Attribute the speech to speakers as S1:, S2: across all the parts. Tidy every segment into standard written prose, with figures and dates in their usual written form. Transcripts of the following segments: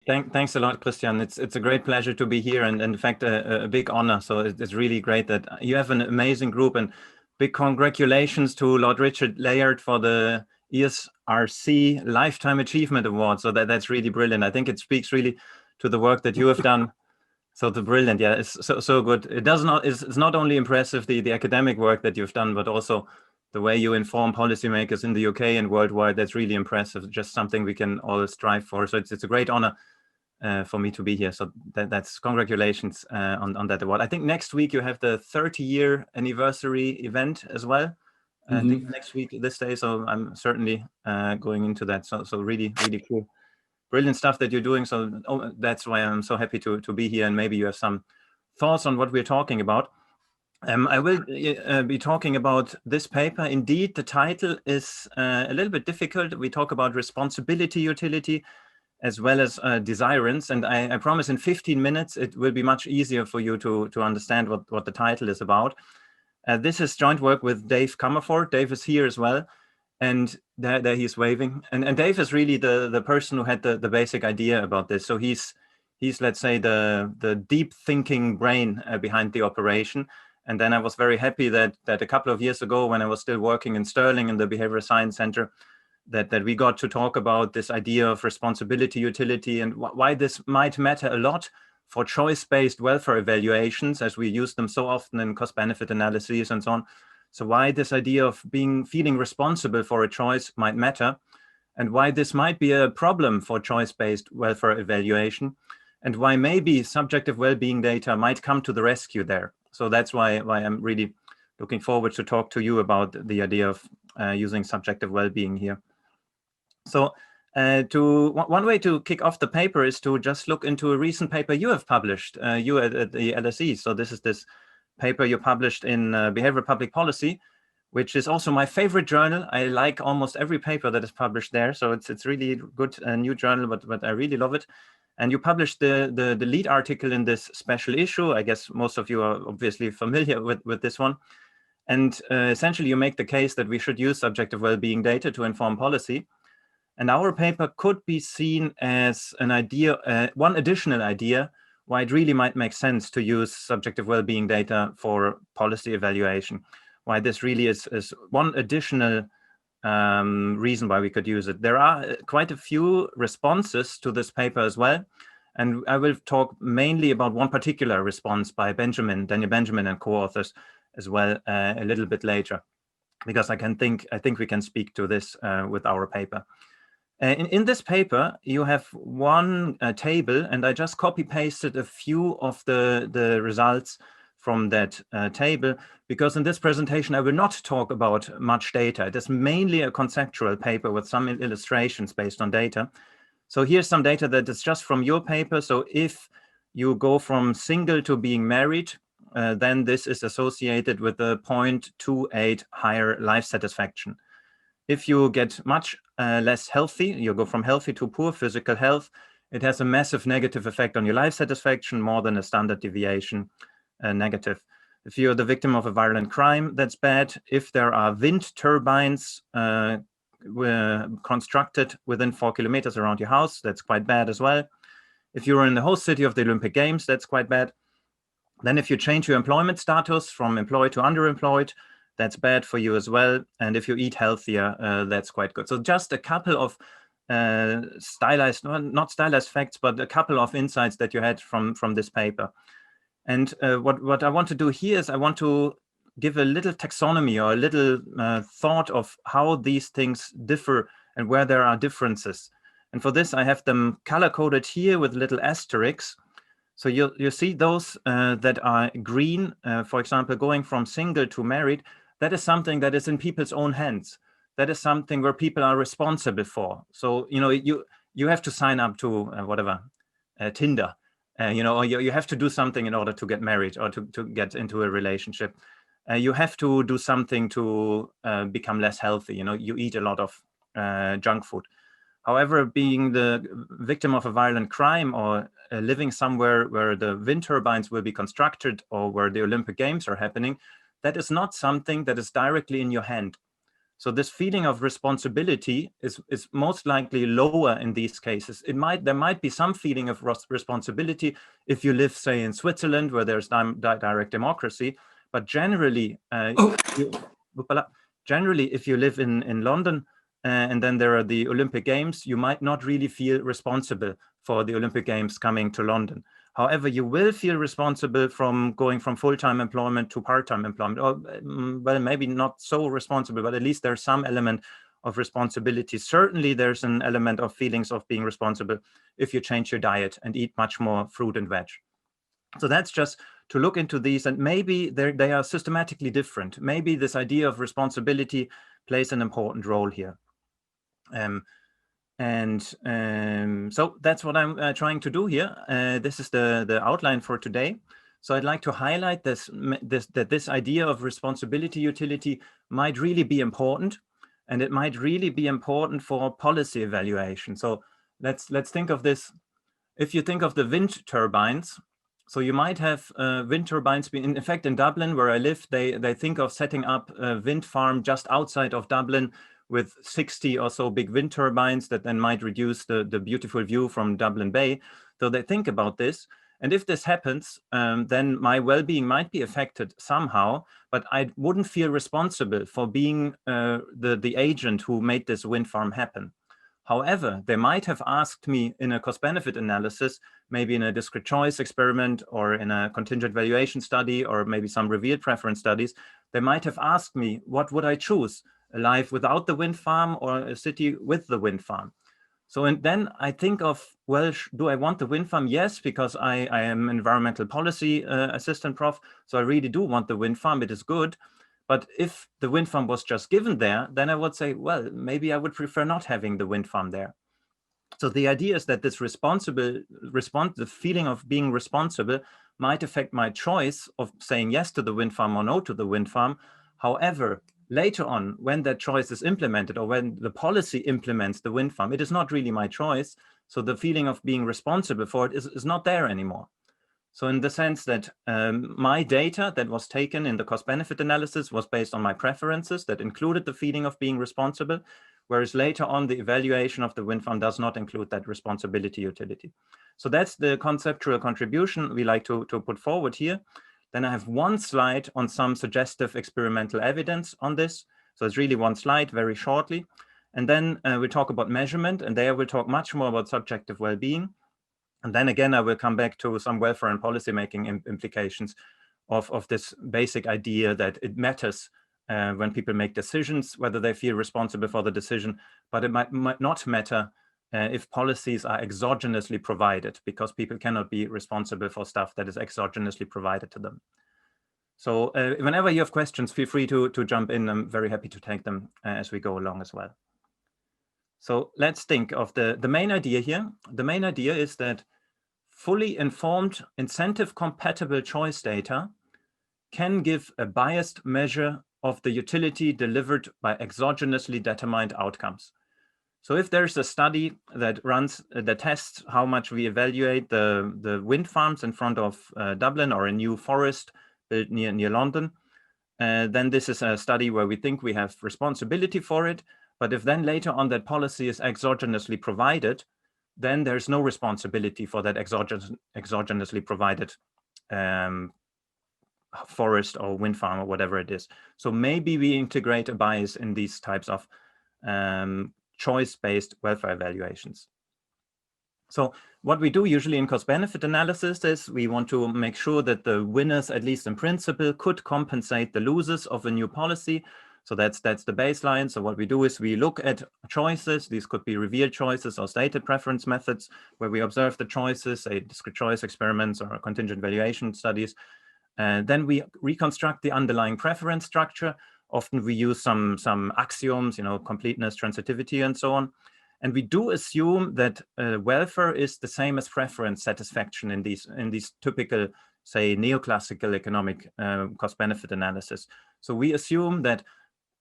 S1: Thanks a lot, Christian. It's a great pleasure to be here, and in fact, a big honor. So it's really great that you have an amazing group, and big congratulations to Lord Richard Layard for the ESRC Lifetime Achievement Award. So that's really brilliant. I think it speaks really to the work that you have done. So the brilliant, yeah, it's so good. It's not only impressive the academic work that you've done, but also the way you inform policymakers in the UK and worldwide. That's really impressive. Just something we can all strive for. So it's a great honor for me to be here. So that's congratulations on that award. I think next week you have the 30-year anniversary event as well. I think next week this day. So I'm certainly going into that. So really cool, brilliant stuff that you're doing. So that's why I'm so happy to be here. And maybe you have some thoughts on what we're talking about. I will be talking about this paper. Indeed, the title is a little bit difficult. We talk about responsibility utility as well as Desirance. And I promise in 15 minutes, it will be much easier for you to understand what the title is about. This is joint work with Dave Comerford. Dave is here as well. And there he's waving. And Dave is really the person who had the basic idea about this. So he's let's say, the deep thinking brain behind the operation. And then I was very happy that a couple of years ago, when I was still working in Stirling in the Behavioral Science Center, that we got to talk about this idea of responsibility utility and why this might matter a lot for choice-based welfare evaluations, as we use them so often in cost-benefit analyses and so on. So why this idea of feeling responsible for a choice might matter, and why this might be a problem for choice-based welfare evaluation, and why maybe subjective well-being data might come to the rescue there. So that's why I'm really looking forward to talk to you about the idea of using subjective well-being here. So one way to kick off the paper is to just look into a recent paper you have published, you at the LSE. So this is this paper you published in Behavioral Public Policy, which is also my favorite journal. I like almost every paper that is published there. So it's really good, new journal, but I really love it. And you published the lead article in this special issue. I guess most of you are obviously familiar with this one. And essentially, you make the case that we should use subjective well-being data to inform policy. And our paper could be seen as an idea, one additional idea, why it really might make sense to use subjective well-being data for policy evaluation, why this really is one additional reason why we could use it. There are quite a few responses to this paper as well. And I will talk mainly about one particular response by Daniel Benjamin and co-authors as well a little bit later, because I think we can speak to this with our paper. In this paper, you have one table, and I just copy-pasted a few of the results from that table, because in this presentation, I will not talk about much data. It is mainly a conceptual paper with some illustrations based on data. So here's some data that is just from your paper. So if you go from single to being married, then this is associated with a 0.28 higher life satisfaction. If you get much less healthy, you go from healthy to poor physical health, it has a massive negative effect on your life satisfaction, more than a standard deviation negative. If you're the victim of a violent crime, that's bad. If there are wind turbines constructed within 4 kilometers around your house, that's quite bad as well. If you're in the host city of the Olympic Games, that's quite bad. Then if you change your employment status from employed to underemployed, that's bad for you as well. And if you eat healthier, that's quite good. So just a couple of not stylized facts, but a couple of insights that you had from this paper. And what I want to do here is I want to give a little taxonomy or a little thought of how these things differ and where there are differences. And for this, I have them color-coded here with little asterisks. So you see those that are green, for example, going from single to married, that is something that is in people's own hands. That is something where people are responsible for. So, you have to sign up to Tinder, or you have to do something in order to get married or to get into a relationship. You have to do something to become less healthy. You eat a lot of junk food. However, being the victim of a violent crime or living somewhere where the wind turbines will be constructed or where the Olympic Games are happening, that is not something that is directly in your hand. So this feeling of responsibility is most likely lower in these cases. There might be some feeling of responsibility if you live, say, in Switzerland, where there's direct democracy. But generally, if you live in London, and then there are the Olympic Games, you might not really feel responsible for the Olympic Games coming to London. However, you will feel responsible from going from full-time employment to part-time employment, or well, maybe not so responsible, but at least there's some element of responsibility. Certainly, there's an element of feelings of being responsible if you change your diet and eat much more fruit and veg. So that's just to look into these, and maybe they are systematically different. Maybe this idea of responsibility plays an important role here. So that's what I'm trying to do here. This is the outline for today. So I'd like to highlight that this idea of responsibility utility might really be important, and it might really be important for policy evaluation. So let's think of this. If you think of the wind turbines, so you might have wind turbines. In fact, in Dublin, where I live, they think of setting up a wind farm just outside of Dublin, with 60 or so big wind turbines that then might reduce the beautiful view from Dublin Bay. So they think about this. And if this happens, then my well-being might be affected somehow, but I wouldn't feel responsible for being the agent who made this wind farm happen. However, they might have asked me in a cost-benefit analysis, maybe in a discrete choice experiment or in a contingent valuation study, or maybe some revealed preference studies, they might have asked me, what would I choose? A life without the wind farm or a city with the wind farm? So, and then I think of, well, do I want the wind farm? Yes, because I am environmental policy assistant prof. So I really do want the wind farm. It is good. But if the wind farm was just given there, then I would say, well, maybe I would prefer not having the wind farm there. So the idea is that this the feeling of being responsible might affect my choice of saying yes to the wind farm or no to the wind farm. However, later on, when that choice is implemented or when the policy implements the wind farm, it is not really my choice. So the feeling of being responsible for it is not there anymore. So in the sense that my data that was taken in the cost-benefit analysis was based on my preferences that included the feeling of being responsible, whereas later on the evaluation of the wind farm does not include that responsibility utility. So that's the conceptual contribution we like to put forward here. Then I have one slide on some suggestive experimental evidence on this. So it's really one slide very shortly. And then we talk about measurement, and there we'll talk much more about subjective well-being. And then again, I will come back to some welfare and policymaking implications of this basic idea that it matters when people make decisions, whether they feel responsible for the decision, but it might not matter if policies are exogenously provided, because people cannot be responsible for stuff that is exogenously provided to them. So whenever you have questions, feel free to jump in. I'm very happy to take them as we go along as well. So let's think of the main idea here. The main idea is that fully informed, incentive-compatible choice data can give a biased measure of the utility delivered by exogenously determined outcomes. So if there's a study that tests how much we evaluate the wind farms in front of Dublin, or a new forest built near London, then this is a study where we think we have responsibility for it. But if then later on that policy is exogenously provided, then there's no responsibility for that exogenously provided forest or wind farm or whatever it is. So maybe we integrate a bias in these types of choice-based welfare evaluations. So what we do usually in cost-benefit analysis is we want to make sure that the winners, at least in principle, could compensate the losers of a new policy. So that's the baseline. So what we do is we look at choices. These could be revealed choices or stated preference methods, where we observe the choices, say discrete choice experiments or contingent valuation studies. Then we reconstruct the underlying preference structure. Often we use some axioms, completeness, transitivity, and so on. And we do assume that welfare is the same as preference satisfaction in these typical, say, neoclassical economic cost-benefit analysis. So we assume that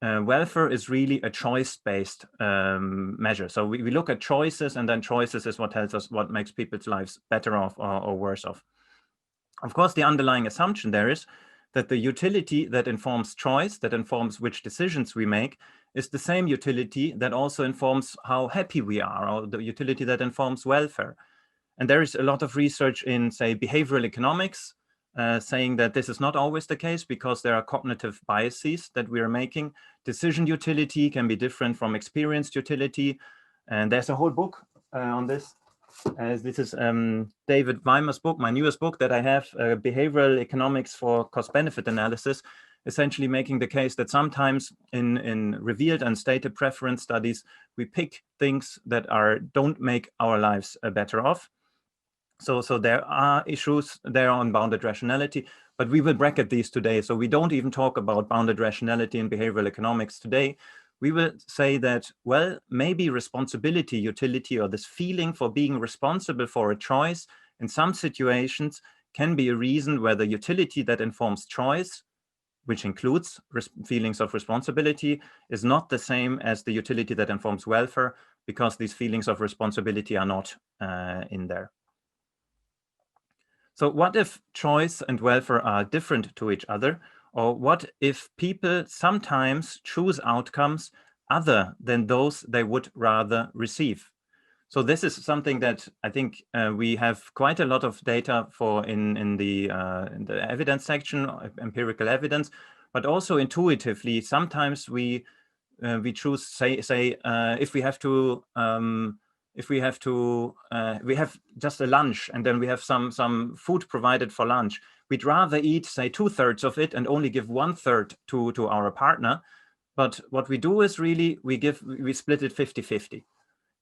S1: welfare is really a choice-based measure. So we look at choices, and then choices is what tells us what makes people's lives better off or worse off. Of course, the underlying assumption there is that the utility that informs choice, that informs which decisions we make, is the same utility that also informs how happy we are, or the utility that informs welfare. And there is a lot of research in, say, behavioral economics, saying that this is not always the case because there are cognitive biases that we are making. Decision utility can be different from experienced utility. And there's a whole book on this. This is David Weimer's book, my newest book that I have, Behavioral Economics for Cost-Benefit Analysis, essentially making the case that sometimes in revealed and stated preference studies, we pick things that don't make our lives better off. So there are issues there on bounded rationality, but we will bracket these today. So we don't even talk about bounded rationality in behavioral economics today. We will say that, well, maybe responsibility utility, or this feeling for being responsible for a choice in some situations, can be a reason where the utility that informs choice, which includes feelings of responsibility, is not the same as the utility that informs welfare, because these feelings of responsibility are not in there. So what if choice and welfare are different to each other? Or what if people sometimes choose outcomes other than those they would rather receive? So this is something that I think we have quite a lot of data for in the evidence section, empirical evidence, but also intuitively. Sometimes we choose, say if we have just a lunch and then we have some food provided for lunch, we'd rather eat, say, 2/3 of it and only give 1/3 to our partner. But what we do is really we split it 50-50.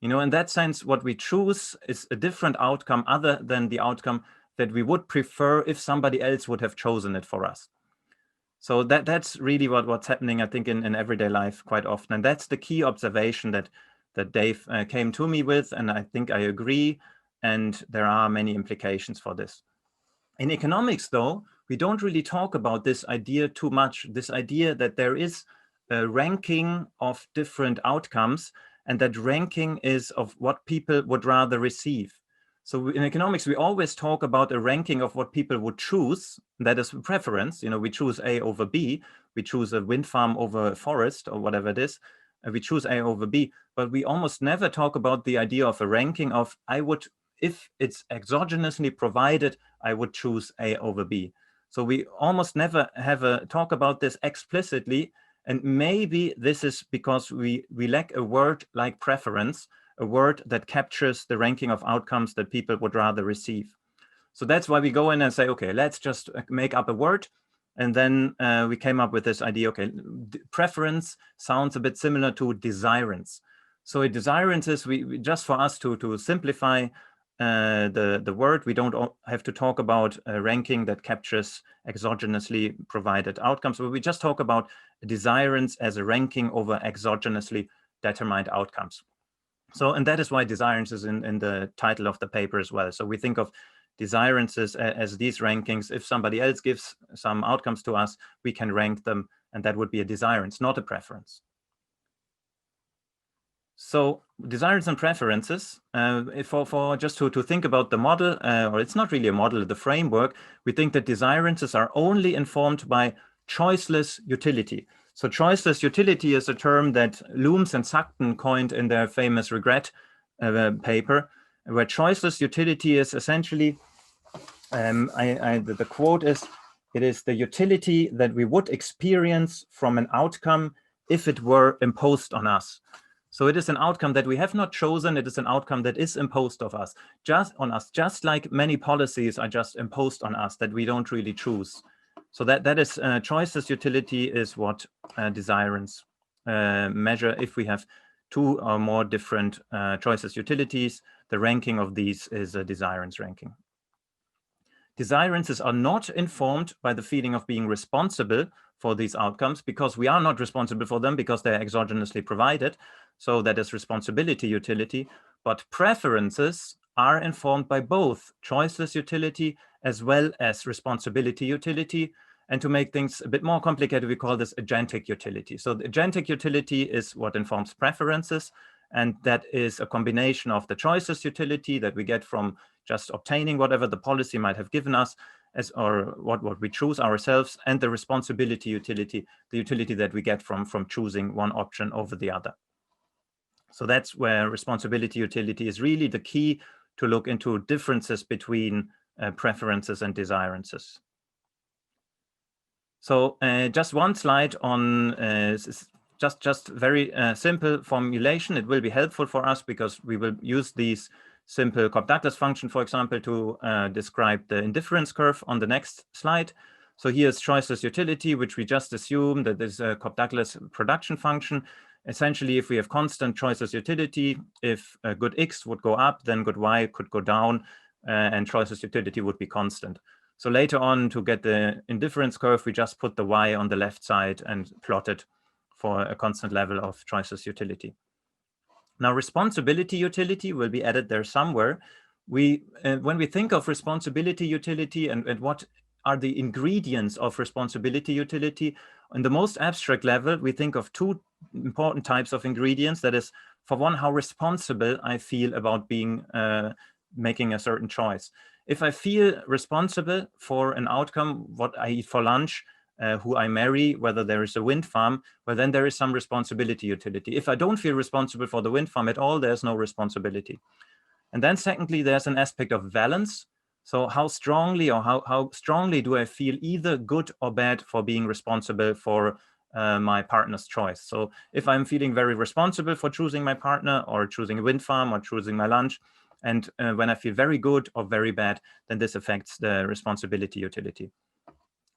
S1: In that sense, what we choose is a different outcome other than the outcome that we would prefer if somebody else would have chosen it for us. So that's really what's happening, I think, in everyday life quite often. And that's the key observation that Dave came to me with, and I think I agree, and there are many implications for this. In economics, though, we don't really talk about this idea too much, this idea that there is a ranking of different outcomes, and that ranking is of what people would rather receive. So in economics, we always talk about a ranking of what people would choose. That is preference. We choose A over B. We choose a wind farm over a forest, or whatever it is. We choose A over B, but we almost never talk about the idea of a ranking of if it's exogenously provided, I would choose A over B. So we almost never have a talk about this explicitly. And maybe this is because we lack a word like preference, a word that captures the ranking of outcomes that people would rather receive. So that's why we go in and say, okay, let's just make up a word. And then we came up with this idea, okay, preference sounds a bit similar to desirance. So a desirance is, we just for us to simplify the word, we don't have to talk about a ranking that captures exogenously provided outcomes, but we just talk about desirance as a ranking over exogenously determined outcomes. So, and that is why desirance is in the title of the paper as well. So we think of desirances as these rankings. If somebody else gives some outcomes to us, we can rank them, and that would be a desirance, not a preference. So desires and preferences, for just to think about the model, or it's not really a model, the framework, we think that desirances are only informed by choiceless utility. So choiceless utility is a term that Loomes and Sugden coined in their famous regret paper, where choiceless utility is essentially, the quote is, it is the utility that we would experience from an outcome if it were imposed on us. So it is an outcome that we have not chosen. It is an outcome that is imposed of us, just like many policies are just imposed on us that we don't really choose. So that is choiceless utility is what desirance measure. If we have two or more different choiceless utilities, the ranking of these is a desirance ranking. Desirances are not informed by the feeling of being responsible for these outcomes, because we are not responsible for them because they're exogenously provided. So that is responsibility utility. But preferences are informed by both choiceless utility as well as responsibility utility. And to make things a bit more complicated, we call this agentic utility. So the agentic utility is what informs preferences. And that is a combination of the choiceless utility that we get from just obtaining whatever the policy might have given us, or what we choose ourselves, and the responsibility utility, the utility that we get from choosing one option over the other. So that's where responsibility utility is really the key to look into differences between preferences and desirances. So just one slide on just very simple formulation. It will be helpful for us because we will use these simple Cobb-Douglas function, for example, to describe the indifference curve on the next slide. So here's choiceless utility, which we just assume that is a Cobb-Douglas production function. Essentially, if we have constant choiceless utility, if good X would go up, then good Y could go down, and choiceless utility would be constant. So later on, to get the indifference curve, we just put the Y on the left side and plot it for a constant level of choiceless utility. Now, responsibility utility will be added there somewhere. When we think of responsibility utility and what are the ingredients of responsibility utility, on the most abstract level, we think of two important types of ingredients. That is, for one, how responsible I feel about making a certain choice. If I feel responsible for an outcome, what I eat for lunch, who I marry, whether there is a wind farm, well, then there is some responsibility utility. If I don't feel responsible for the wind farm at all, there's no responsibility. And then secondly, there's an aspect of valence. So how strongly or how strongly do I feel either good or bad for being responsible for my partner's choice? So if I'm feeling very responsible for choosing my partner or choosing a wind farm or choosing my lunch, and when I feel very good or very bad, then this affects the responsibility utility.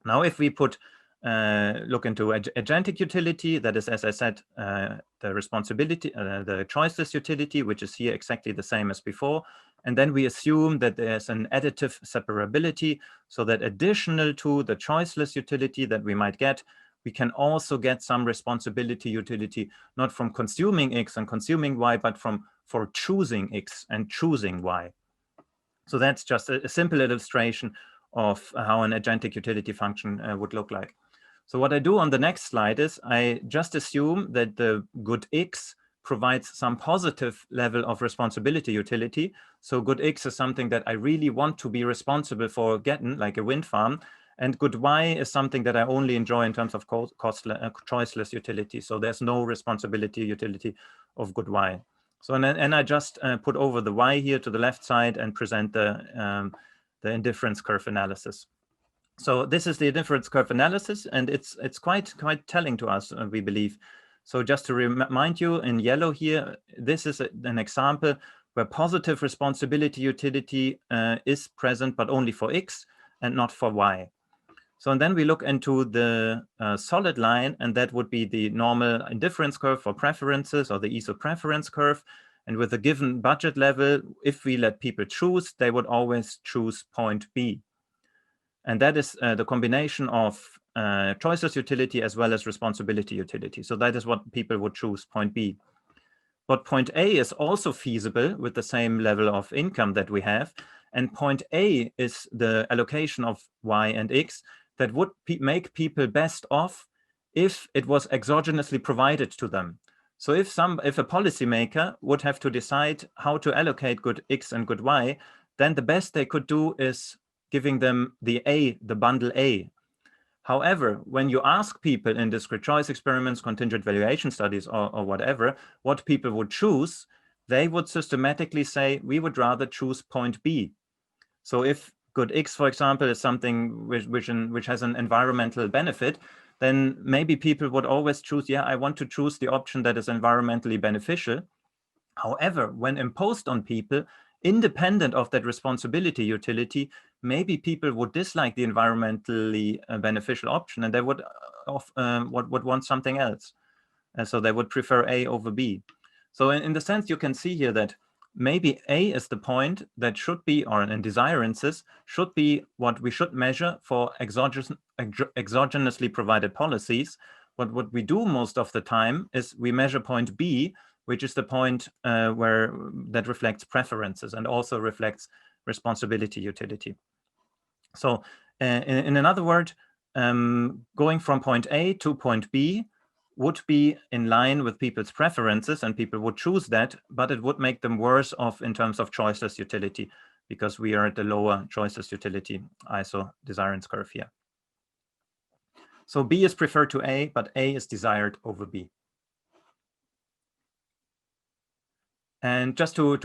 S1: Now, if we look into agentic utility, that is, as I said, the responsibility, the choiceless utility, which is here exactly the same as before. And then we assume that there's an additive separability, so that additional to the choiceless utility that we might get, we can also get some responsibility utility, not from consuming X and consuming Y, but for choosing X and choosing Y. So that's just a simple illustration of how an agentic utility function would look like. So what I do on the next slide is I just assume that the good X provides some positive level of responsibility utility. So good X is something that I really want to be responsible for getting, like a wind farm. And good Y is something that I only enjoy in terms of choiceless utility. So there's no responsibility utility of good Y. So and I just put over the Y here to the left side and present the indifference curve analysis. So this is the indifference curve analysis, and it's quite telling to us, we believe. So just to remind you, in yellow here, this is an example where positive responsibility utility is present, but only for X and not for Y. So and then we look into the solid line, and that would be the normal indifference curve for preferences, or the ESO preference curve. And with a given budget level, if we let people choose, they would always choose point B. And that is the combination of choiceless utility as well as responsibility utility. So that is what people would choose, point B. But point A is also feasible with the same level of income that we have. And point A is the allocation of Y and X that would make people best off if it was exogenously provided to them. So if a policymaker would have to decide how to allocate good X and good Y, then the best they could do is giving them the bundle A. However, when you ask people in discrete choice experiments, contingent valuation studies, or whatever, what people would choose, they would systematically say, we would rather choose point B. So if good X, for example, is something which has an environmental benefit, then maybe people would always choose, yeah, I want to choose the option that is environmentally beneficial. However, when imposed on people, independent of that responsibility utility, maybe people would dislike the environmentally beneficial option, and they would want something else. So they would prefer A over B. So in the sense, you can see here that maybe A is the point that should be, or in desirances, should be what we should measure for exogenously provided policies. But what we do most of the time is we measure point B, which is the point that reflects preferences and also reflects responsibility utility. So in another word, going from point A to point B would be in line with people's preferences, and people would choose that, but it would make them worse off in terms of choiceless utility because we are at the lower choices utility ISO desirance curve here. So B is preferred to A, but A is desired over B. And just to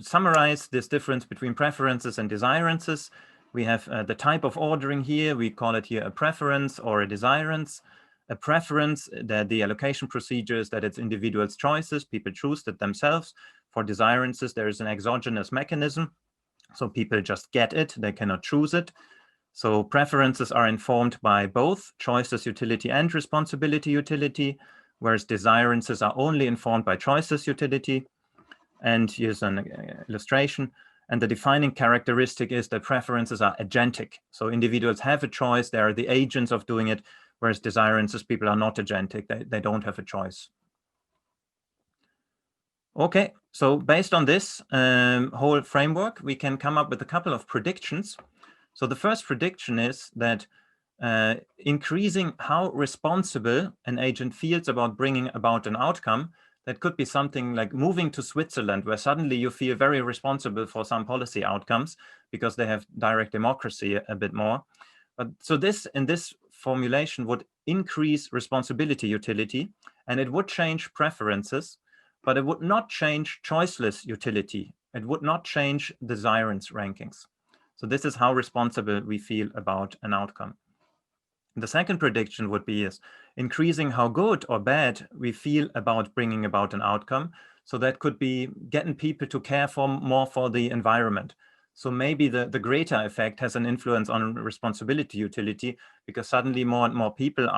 S1: summarize this difference between preferences and desirances, we have the type of ordering here. We call it here a preference or a desirance. A preference, that the allocation procedure is that it's individuals' choices, people choose that themselves. For desirances, there is an exogenous mechanism, so people just get it, they cannot choose it. So preferences are informed by both choices utility and responsibility utility, whereas desirances are only informed by choices utility. And here's an illustration. And the defining characteristic is that preferences are agentic. So individuals have a choice, they are the agents of doing it, whereas desirances, people are not agentic, they don't have a choice. Okay, so based on this whole framework, we can come up with a couple of predictions. So the first prediction is that increasing how responsible an agent feels about bringing about an outcome, that could be something like moving to Switzerland, where suddenly you feel very responsible for some policy outcomes because they have direct democracy a bit more. But so this, in this formulation, would increase responsibility utility, and it would change preferences, but it would not change choiceless utility. It would not change desirance rankings. So this is how responsible we feel about an outcome. The second prediction would be is increasing how good or bad we feel about bringing about an outcome. So that could be getting people to care more for the environment. So maybe the greater effect has an influence on responsibility utility, because suddenly more and more people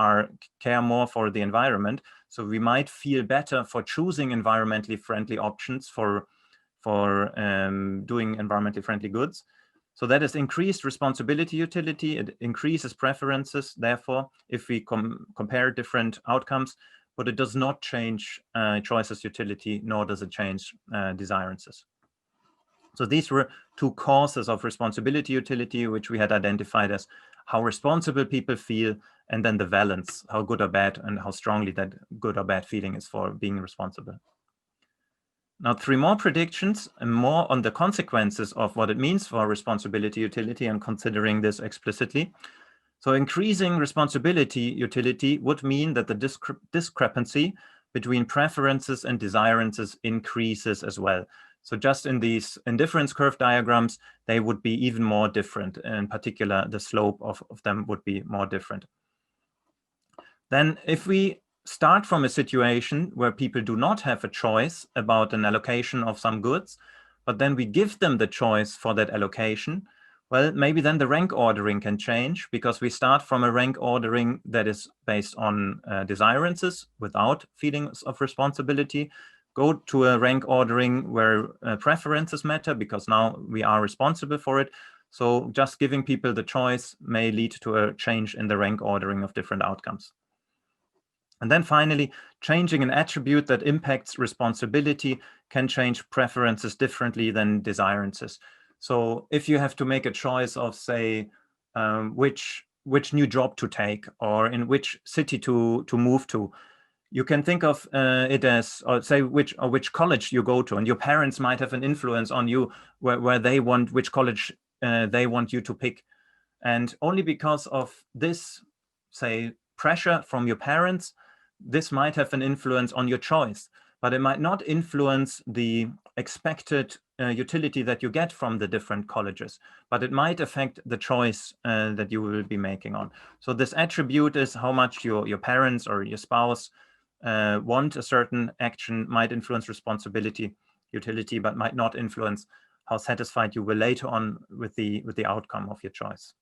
S1: care more for the environment. So we might feel better for choosing environmentally friendly options for doing environmentally friendly goods. So that is increased responsibility utility. It increases preferences, therefore, if we compare different outcomes, but it does not change choices utility, nor does it change desirances. So these were two causes of responsibility utility, which we had identified as how responsible people feel, and then the valence, how good or bad, and how strongly that good or bad feeling is for being responsible. Now, three more predictions, and more on the consequences of what it means for responsibility utility and considering this explicitly. So increasing responsibility utility would mean that the discrepancy between preferences and desirances increases as well. So just in these indifference curve diagrams, they would be even more different. In particular, the slope of them would be more different. Then if we start from a situation where people do not have a choice about an allocation of some goods, but then we give them the choice for that allocation, well, maybe then the rank ordering can change, because we start from a rank ordering that is based on desirances without feelings of responsibility, go to a rank ordering where preferences matter, because now we are responsible for it. So just giving people the choice may lead to a change in the rank ordering of different outcomes. And then finally, changing an attribute that impacts responsibility can change preferences differently than desirances. So if you have to make a choice of, say, which new job to take, or in which city to move to, you can think of it as, or say which college you go to, and your parents might have an influence on you where they want, which college they want you to pick. And only because of this, say, pressure from your parents, this might have an influence on your choice, but it might not influence the expected utility that you get from the different colleges, but it might affect the choice that you will be making on. So this attribute is how much your parents or your spouse want a certain action, might influence responsibility utility, but might not influence how satisfied you will later on with the outcome of your choice.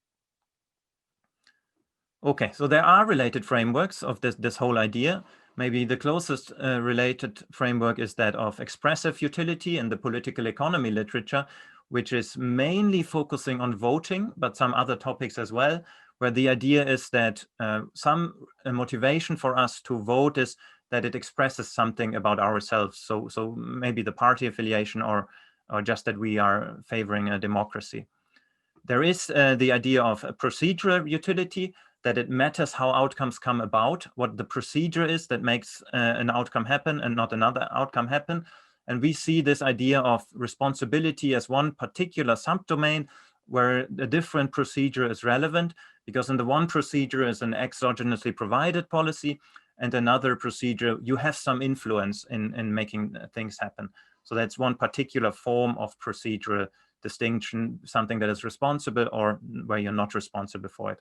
S1: Okay, so there are related frameworks of this whole idea. Maybe the closest related framework is that of expressive utility in the political economy literature, which is mainly focusing on voting, but some other topics as well, where the idea is that some motivation for us to vote is that it expresses something about ourselves. So maybe the party affiliation, or just that we are favoring a democracy. There is the idea of a procedural utility, that it matters how outcomes come about, what the procedure is that makes an outcome happen and not another outcome happen. And we see this idea of responsibility as one particular subdomain where a different procedure is relevant, because in the one procedure is an exogenously provided policy, and another procedure, you have some influence in making things happen. So that's one particular form of procedural distinction, something that is responsible or where you're not responsible for it.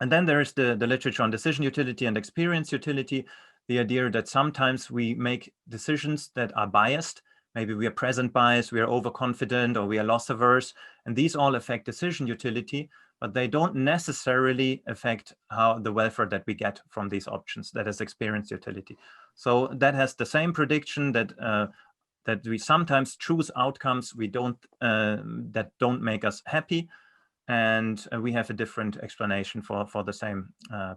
S1: And then there is the literature on decision utility and experience utility, the idea that sometimes we make decisions that are biased. Maybe we are present bias, we are overconfident, or we are loss averse. And these all affect decision utility, but they don't necessarily affect how the welfare that we get from these options, that is experience utility. So that has the same prediction that that we sometimes choose outcomes we don't that don't make us happy, and we have a different explanation for the same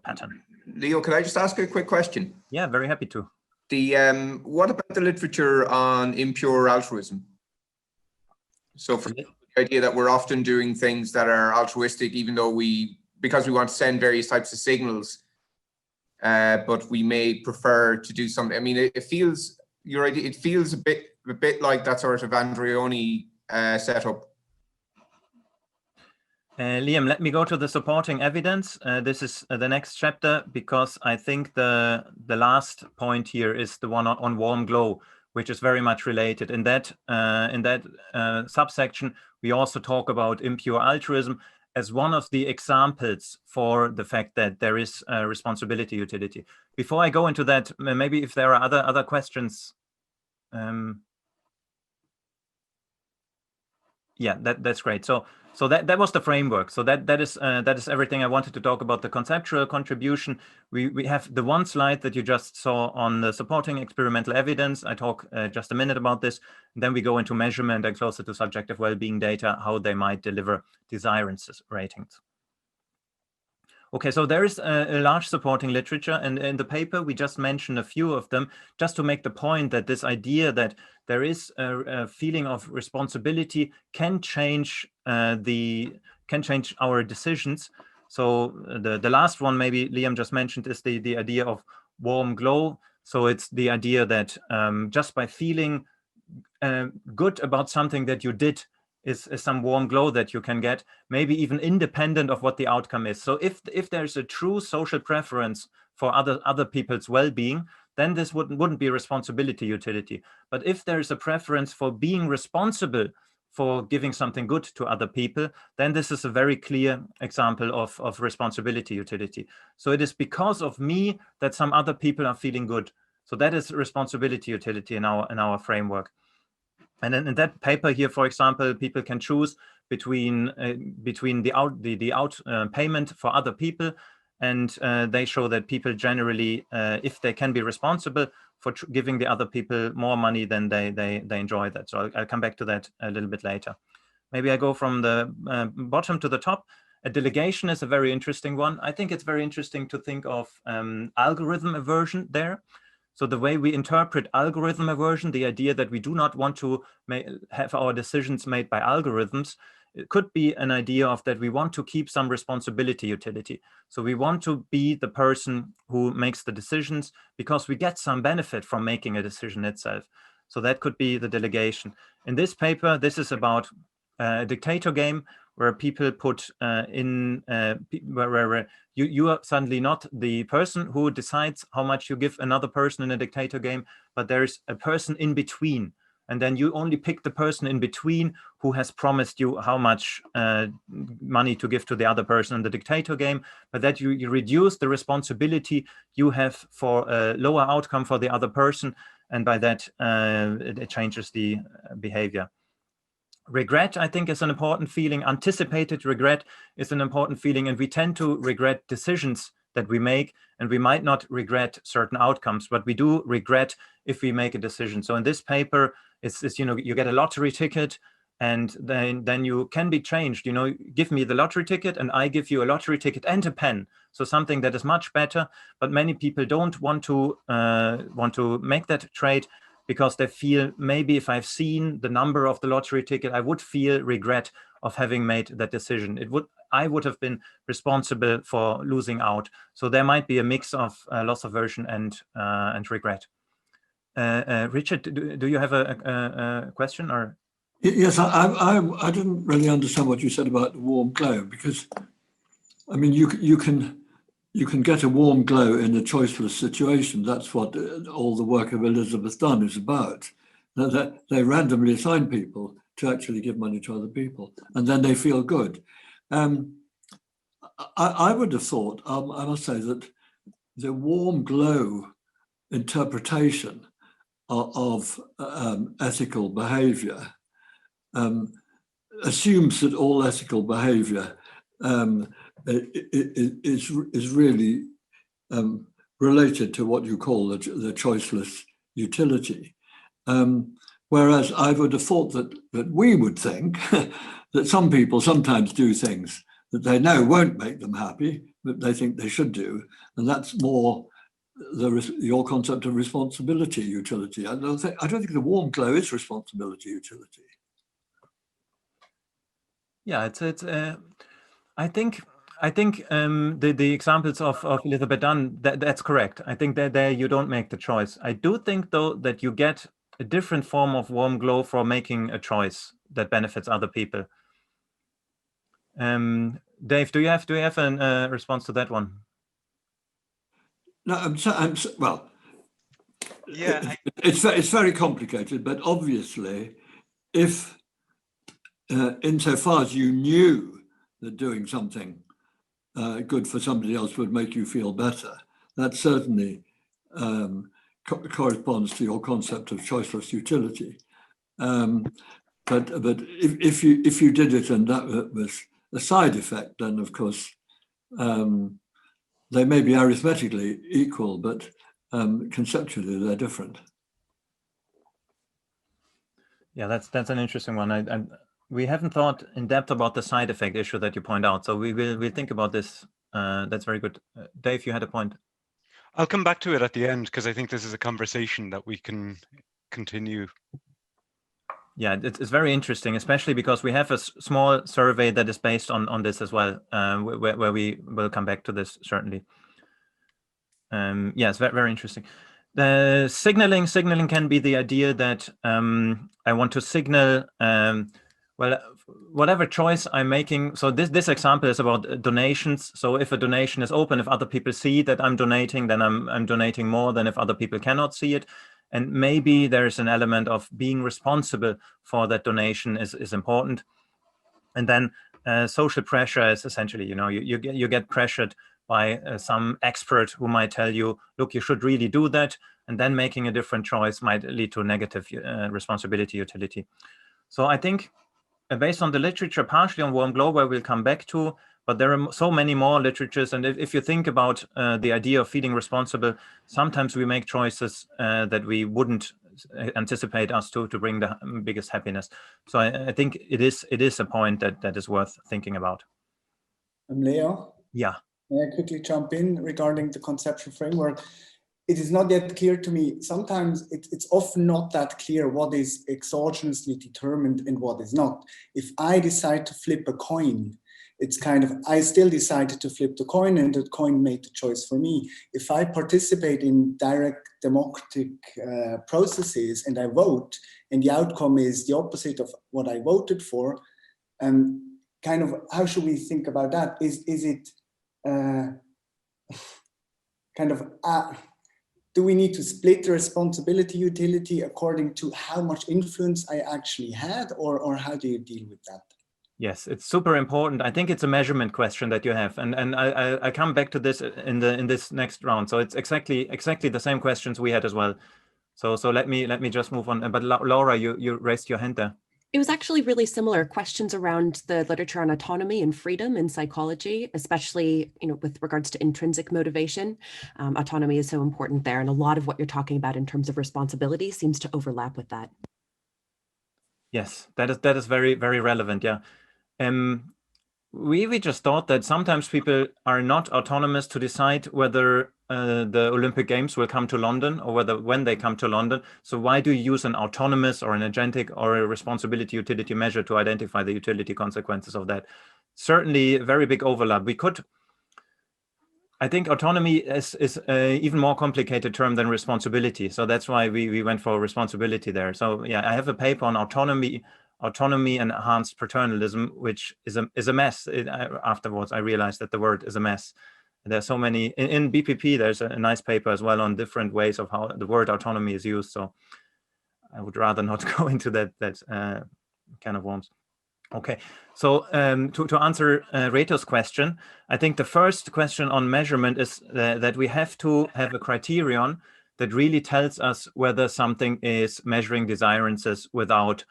S1: pattern.
S2: Leo, can I just ask you a quick question?
S1: Yeah, very happy to.
S2: The what about the literature on impure altruism? So for the idea that we're often doing things that are altruistic, even though because we want to send various types of signals, but we may prefer to do something. I mean, it feels your idea. It feels a bit like that sort of Andreoni setup.
S1: Liam, let me go to the supporting evidence. This is the next chapter, because I think the last point here is the one on warm glow, which is very much related. In that subsection, we also talk about impure altruism as one of the examples for the fact that there is a responsibility utility. Before I go into that, maybe if there are other questions. Yeah, that's great. So that was the framework. So that is everything I wanted to talk about. The conceptual contribution. We have the one slide that you just saw on the supporting experimental evidence. I talk just a minute about this. And then we go into measurement and closer to subjective well-being data, how they might deliver Desirance ratings. Okay, so there is a large supporting literature, and in the paper we just mentioned a few of them, just to make the point that this idea that there is a feeling of responsibility can change our decisions. So the last one, maybe Liam just mentioned, is the idea of warm glow. So it's the idea that just by feeling good about something that you did is some warm glow that you can get, maybe even independent of what the outcome is. So if there's a true social preference for other people's well-being, then this wouldn't be responsibility utility. But if there's a preference for being responsible for giving something good to other people, then this is a very clear example of responsibility utility. So it is because of me that some other people are feeling good. So that is responsibility utility in our framework. And then in that paper here, for example, people can choose between the payment for other people, and they show that people generally, if they can be responsible for giving the other people more money, then they enjoy that. So I'll come back to that a little bit later. Maybe I go from the bottom to the top. A delegation is a very interesting one. I think it's very interesting to think of algorithm aversion there. So the way we interpret algorithm aversion, the idea that we do not want to have our decisions made by algorithms, it could be an idea of that we want to keep some responsibility utility. So we want to be the person who makes the decisions because we get some benefit from making a decision itself. So that could be the delegation. In this paper, this is about a dictator game where people put where you are suddenly not the person who decides how much you give another person in a dictator game, but there's a person in between. And then you only pick the person in between who has promised you how much money to give to the other person in the dictator game, but that you reduce the responsibility you have for a lower outcome for the other person. And by that, it changes the behavior. Regret, I think, is an important feeling. Anticipated regret is an important feeling, and we tend to regret decisions that we make, and we might not regret certain outcomes, but we do regret if we make a decision. So in this paper, it's you get a lottery ticket, and then you can be changed. Give me the lottery ticket, and I give you a lottery ticket and a pen. So something that is much better. But many people don't want to make that trade, because they feel maybe if I've seen the number of the lottery ticket, I would feel regret of having made that decision. I would have been responsible for losing out. So there might be a mix of loss aversion and regret. Richard, do you have a question or?
S3: Yes, I didn't really understand what you said about the warm glow, because I mean you can get a warm glow in a choiceless situation. That's what all the work of Elizabeth Dunn is about. That they randomly assign people to actually give money to other people, and then they feel good. I would have thought, I must say, that the warm glow interpretation of ethical behavior assumes that all ethical behavior is really related to what you call the choiceless utility. Whereas I would have thought that we would think that some people sometimes do things that they know won't make them happy, but they think they should do. And that's more your concept of responsibility utility. I don't think the warm glow is responsibility utility.
S1: Yeah, I think the examples of Elizabeth Dunn, that's correct. I think that there you don't make the choice. I do think though that you get a different form of warm glow for making a choice that benefits other people. Dave, do you have a response to that one?
S3: No, well.
S4: Yeah,
S3: it's very complicated, but obviously, if insofar as you knew that doing something good for somebody else would make you feel better, that certainly corresponds to your concept of choiceless utility. But if you did it and that was a side effect, then of course they may be arithmetically equal, but conceptually they're different.
S1: Yeah, that's an interesting one. We haven't thought in depth about the side effect issue that you point out, so we'll think about this. That's very good. Dave, you had a point.
S4: I'll come back to it at the end because I think this is a conversation that we can continue.
S1: Yeah, it's very interesting, especially because we have a small survey that is based on this as well, where we will come back to this certainly. Yeah, it's very, very interesting. The signaling can be the idea that I want to signal, well, whatever choice I'm making. So this example is about donations. So if a donation is open, if other people see that I'm donating, then I'm donating more than if other people cannot see it. And maybe there's an element of being responsible for that donation is important. And then social pressure is essentially, you get pressured by some expert who might tell you, look, you should really do that. And then making a different choice might lead to negative responsibility utility. So I think based on the literature, partially on warm glow, where we'll come back to, but there are so many more literatures. And if you think about the idea of feeling responsible, sometimes we make choices that we wouldn't anticipate us to bring the biggest happiness. So I think it is a point that is worth thinking about.
S5: Leo?
S1: Yeah.
S5: May I quickly jump in regarding the conceptual framework? It is not yet clear to me. Sometimes it's often not that clear what is exogenously determined and what is not. If I decide to flip a coin, it's kind of, I still decided to flip the coin and the coin made the choice for me. If I participate in direct democratic processes and I vote and the outcome is the opposite of what I voted for, kind of, how should we think about that? Is it kind of, do we need to split the responsibility utility according to how much influence I actually had, or how do you deal with that?
S1: Yes, it's super important. I think it's a measurement question that you have, and I come back to this in this next round. So it's exactly the same questions we had as well. So let me just move on. But Laura, you raised your hand there.
S6: It was actually really similar questions around the literature on autonomy and freedom in psychology, especially with regards to intrinsic motivation. Autonomy is so important there, and a lot of what you're talking about in terms of responsibility seems to overlap with that. Yes, that is very, very relevant. Yeah. We just thought that sometimes people are not autonomous to decide whether the Olympic Games will come to London or when they come to London. So why do you use an autonomous or an agentic or a responsibility utility measure to identify the utility consequences of that? Certainly a very big overlap.
S1: I think autonomy is an even more complicated term than responsibility. So that's why we went for responsibility there. So yeah, I have a paper on autonomy and enhanced paternalism, which is a mess. Afterwards, I realized that the word is a mess. There's so many, in BPP, there's a nice paper as well on different ways of how the word autonomy is used. So I would rather not go into that can of worms. Okay, so to answer Reto's question, I think the first question on measurement is that we have to have a criterion that really tells us whether something is measuring desirances without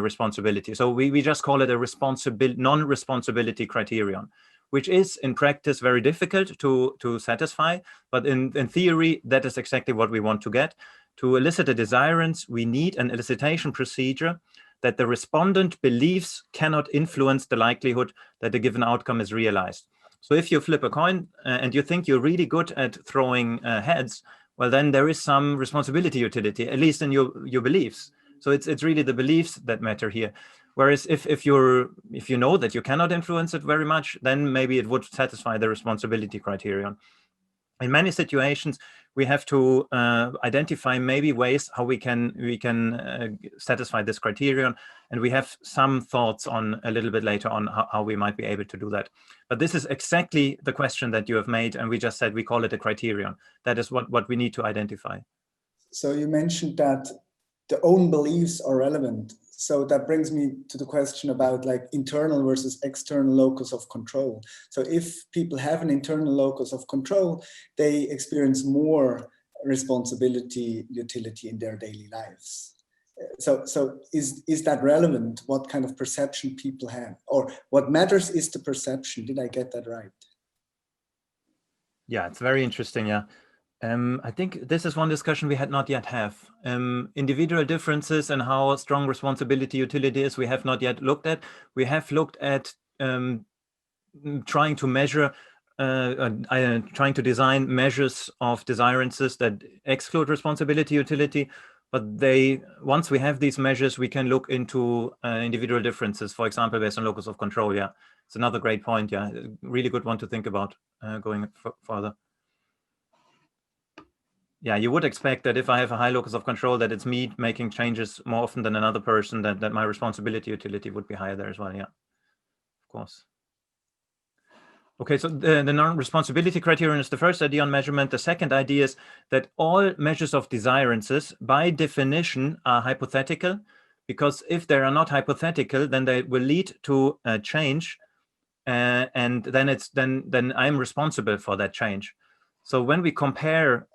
S1: responsibility. So we just call it a non-responsibility criterion, which is in practice very difficult to satisfy, but in theory, that is exactly what we want to get. To elicit a desirance, we need an elicitation procedure that the respondent believes cannot influence the likelihood that a given outcome is realized. So if you flip a coin and you think you're really good at throwing heads, well, then there is some responsibility utility, at least in your beliefs. So it's really the beliefs that matter here. Whereas if you know that you cannot influence it very much, then maybe it would satisfy the responsibility criterion. In many situations, we have to identify maybe ways how we can satisfy this criterion, and we have some thoughts on a little bit later on how we might be able to do that. But this is exactly the question that you have made, and we just said we call it a criterion. That is what we need to identify.
S5: So you mentioned that the own beliefs are relevant. So that brings me to the question about like internal versus external locus of control. So if people have an internal locus of control, they experience more responsibility, utility in their daily lives. So is that relevant? What kind of perception people have, or what matters is the perception? Did I get that right?
S1: Yeah, it's very interesting. Yeah. I think this is one discussion we had not yet have. Individual differences and how strong responsibility utility is, we have not yet looked at. We have looked at trying to measure, trying to design measures of desirances that exclude responsibility utility. But once we have these measures, we can look into individual differences, for example, based on locus of control. Yeah, it's another great point. Yeah, really good one to think about going further. Yeah, you would expect that if I have a high locus of control, that it's me making changes more often than another person, that my responsibility utility would be higher there as well. Yeah, of course. Okay, so the non-responsibility criterion is the first idea on measurement. The second idea is that all measures of desirances, by definition, are hypothetical, because if they are not hypothetical, then they will lead to a change, and then I'm responsible for that change. So when we compare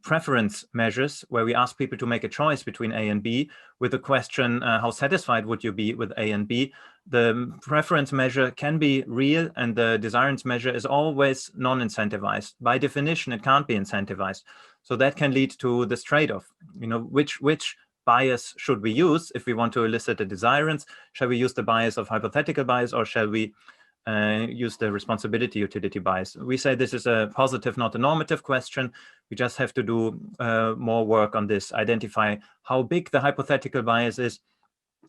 S1: preference measures, where we ask people to make a choice between A and B, with the question, how satisfied would you be with A and B, the preference measure can be real, and the desirance measure is always non-incentivized. By definition, it can't be incentivized. So that can lead to this trade-off. You know, which bias should we use if we want to elicit a desirance? Shall we use the bias of hypothetical bias, or shall we use the responsibility utility bias? We say this is a positive, not a normative question. We just have to do more work on this, identify how big the hypothetical bias is,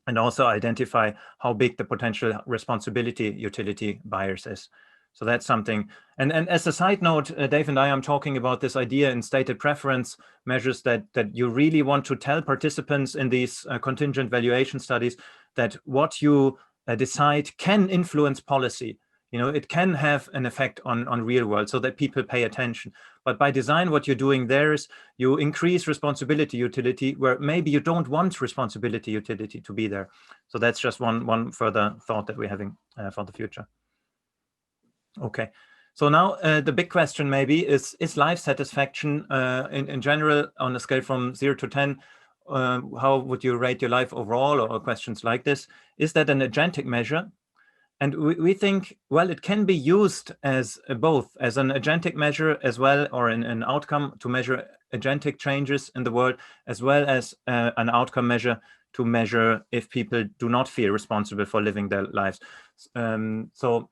S1: and also identify how big the potential responsibility utility bias is. So that's something. And as a side note, Dave and I am talking about this idea in stated preference measures that you really want to tell participants in these contingent valuation studies that what you decide can influence policy. You know, it can have an effect on real world, so that people pay attention. But by design, what you're doing there is you increase responsibility utility where maybe you don't want responsibility utility to be there. So that's just one further thought that we're having for the future. Okay, so now the big question maybe is life satisfaction in general on a scale from 0 to 10, how would you rate your life overall, or questions like this? Is that an agentic measure? And we think, well, it can be used as both as an agentic measure as well, or an outcome to measure agentic changes in the world, as well as an outcome measure to measure if people do not feel responsible for living their lives. So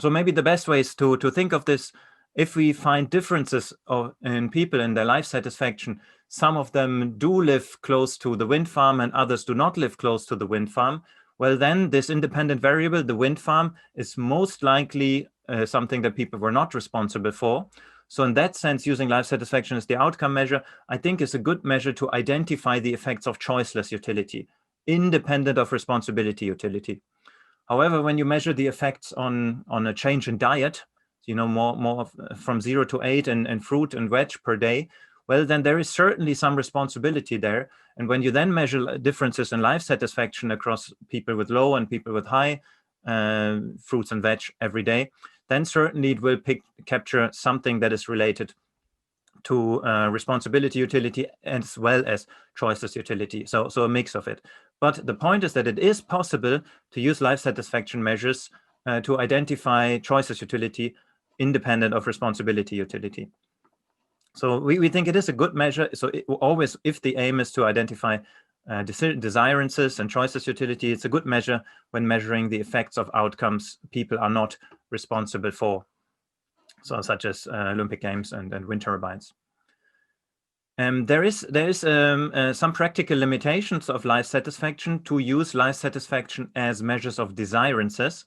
S1: maybe the best way is to think of this. If we find differences in people in their life satisfaction, some of them do live close to the wind farm and others do not live close to the wind farm, well, then this independent variable, the wind farm, is most likely something that people were not responsible for. So in that sense, using life satisfaction as the outcome measure, I think is a good measure to identify the effects of choiceless utility, independent of responsibility utility. However, when you measure the effects on a change in diet, more from 0 to 8 and fruit and veg per day, well, then there is certainly some responsibility there. And when you then measure differences in life satisfaction across people with low and people with high fruits and veg every day, then certainly it will capture something that is related to responsibility utility as well as choiceless utility. So a mix of it. But the point is that it is possible to use life satisfaction measures to identify choiceless utility independent of responsibility utility. So we think it is a good measure. So always, if the aim is to identify desirances and choiceless utility, it's a good measure when measuring the effects of outcomes people are not responsible for. So such as Olympic Games and wind turbines. There is some practical limitations of life satisfaction to use life satisfaction as measures of desirances.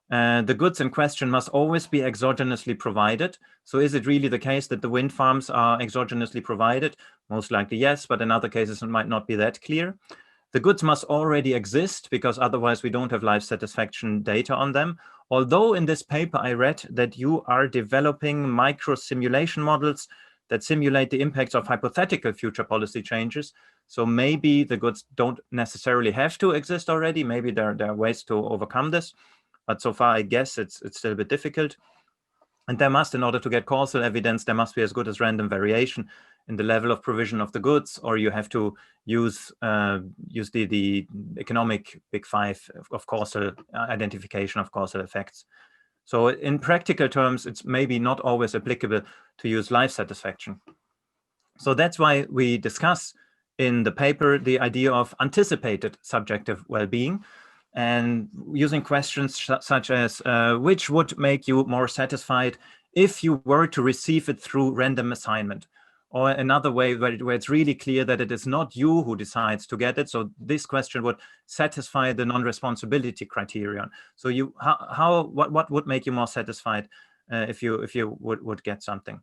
S1: The goods in question must always be exogenously provided. So is it really the case that the wind farms are exogenously provided? Most likely yes, but in other cases it might not be that clear. The goods must already exist because otherwise we don't have life satisfaction data on them. Although in this paper I read that you are developing micro simulation models that simulate the impacts of hypothetical future policy changes. So maybe the goods don't necessarily have to exist already. Maybe there are ways to overcome this. But so far, I guess it's still a bit difficult. And there must, in order to get causal evidence, there must be as good as random variation in the level of provision of the goods, or you have to use the economic big five of causal identification of causal effects. So in practical terms, it's maybe not always applicable to use life satisfaction. So that's why we discuss in the paper the idea of anticipated subjective well-being, and using questions such as which would make you more satisfied if you were to receive it through random assignment, or another way where it's really clear that it is not you who decides to get it. So this question would satisfy the non-responsibility criterion. So what would make you more satisfied if you would get something?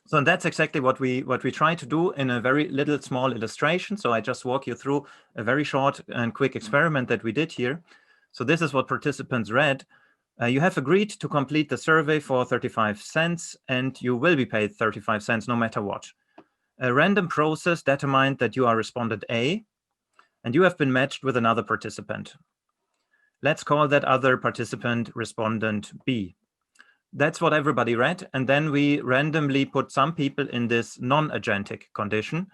S1: So that's exactly what we try to do in a very little small illustration. So I just walk you through a very short and quick experiment that we did here. So this is what participants read. You have agreed to complete the survey for 35 cents and you will be paid 35 cents no matter what. A random process determined that you are respondent A and you have been matched with another participant. Let's call that other participant respondent B. That's what everybody read. And then we randomly put some people in this non-agentic condition.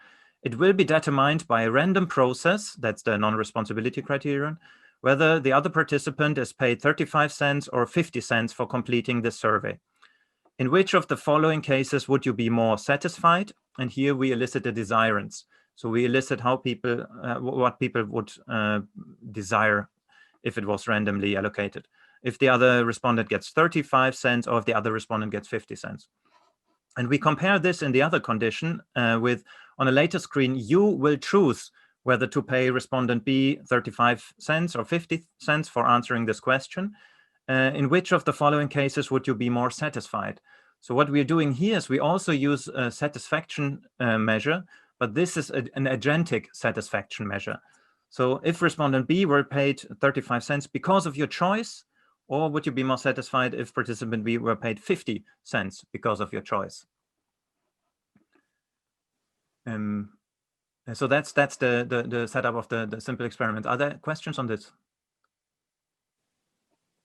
S1: It will be determined by a random process, that's the non-responsibility criterion, whether the other participant is paid 35 cents or 50 cents for completing this survey. In which of the following cases would you be more satisfied? And here we elicit a desirance. So we elicit how people, what people would desire if it was randomly allocated. If the other respondent gets 35 cents or if the other respondent gets 50 cents. And we compare this in the other condition with, on a later screen, you will choose whether to pay respondent B 35 cents or 50 cents for answering this question. In which of the following cases would you be more satisfied? So what we're doing here is we also use a satisfaction measure, but this is an agentic satisfaction measure. So if respondent B were paid 35 cents because of your choice, or would you be more satisfied if participant B were paid 50 cents because of your choice? So that's the setup of the simple experiment. Are there questions on this?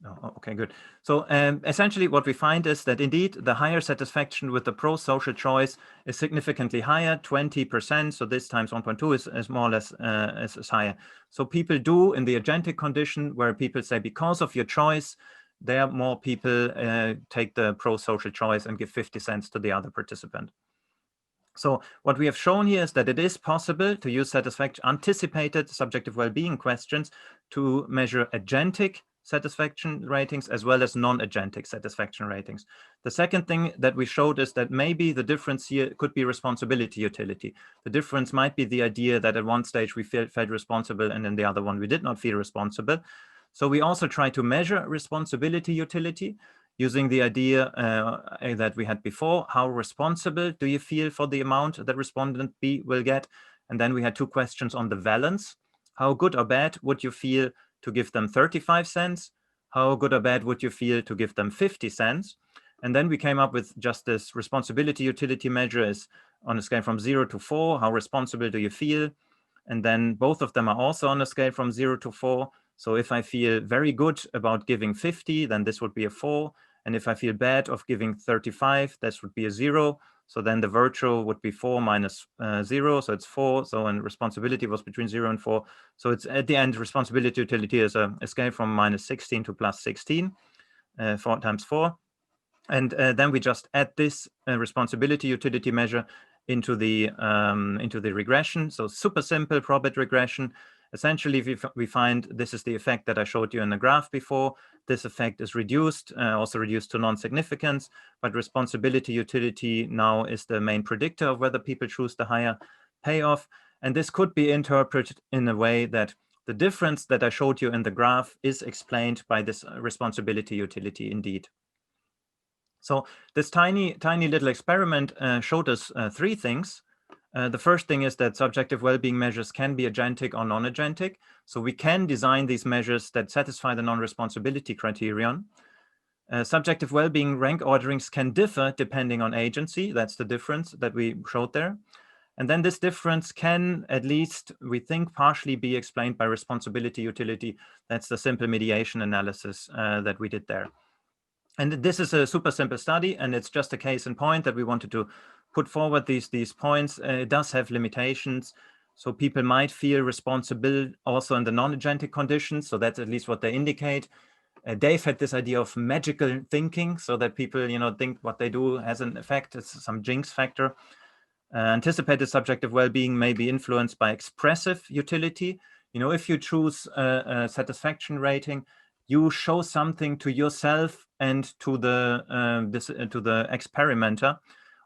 S1: No, okay, good. So essentially what we find is that indeed the higher satisfaction with the pro-social choice is significantly higher, 20%. So this times 1.2 is more or less is higher. So people do in the agentic condition where people say because of your choice, there more people take the pro-social choice and give 50 cents to the other participant. So what we have shown here is that it is possible to use anticipated subjective well-being questions to measure agentic satisfaction ratings as well as non-agentic satisfaction ratings. The second thing that we showed is that maybe the difference here could be responsibility utility. The difference might be the idea that at one stage we felt responsible and in the other one we did not feel responsible. So we also try to measure responsibility utility using the idea that we had before. How responsible do you feel for the amount that respondent B will get? And then we had 2 questions on the valence. How good or bad would you feel to give them 35 cents? How good or bad would you feel to give them 50 cents? And then we came up with just this responsibility utility measure is on a scale from 0 to 4. How responsible do you feel? And then both of them are also on a scale from 0 to 4. So if I feel very good about giving 50, then this would be a 4. And if I feel bad of giving 35, this would be a 0. So then the virtual would be 4 minus 0, so it's 4. So and responsibility was between 0 and 4. So it's at the end, responsibility utility is a scale from minus 16 to plus 16, 4 times 4. And then we just add this responsibility utility measure into the regression. So super simple probit regression. Essentially, we find this is the effect that I showed you in the graph before. This effect is reduced, also reduced to non-significance, but responsibility utility now is the main predictor of whether people choose the higher payoff. And this could be interpreted in a way that the difference that I showed you in the graph is explained by this responsibility utility indeed. So this tiny little experiment showed us 3 things. The first thing is that subjective well-being measures can be agentic or non-agentic. So we can design these measures that satisfy the non-responsibility criterion. Subjective well-being rank orderings can differ depending on agency. That's the difference that we showed there. And then this difference can, at least we think, partially be explained by responsibility utility. That's the simple mediation analysis that we did there. And this is a super simple study, and it's just a case in point that we wanted to put forward these points. It does have limitations. So people might feel responsible also in the non-agentic conditions. So that's at least what they indicate. Dave had this idea of magical thinking, so that people, think what they do has an effect. It's some jinx factor. Anticipated subjective well-being may be influenced by expressive utility. If you choose a satisfaction rating, you show something to yourself and to the experimenter,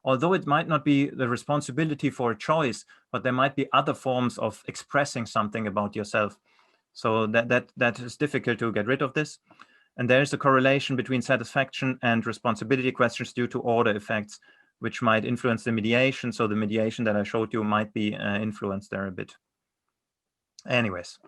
S1: although it might not be the responsibility for a choice, but there might be other forms of expressing something about yourself. So that is difficult to get rid of this. And there is a correlation between satisfaction and responsibility questions due to order effects, which might influence the mediation. So the mediation that I showed you might be influenced there a bit. Anyways.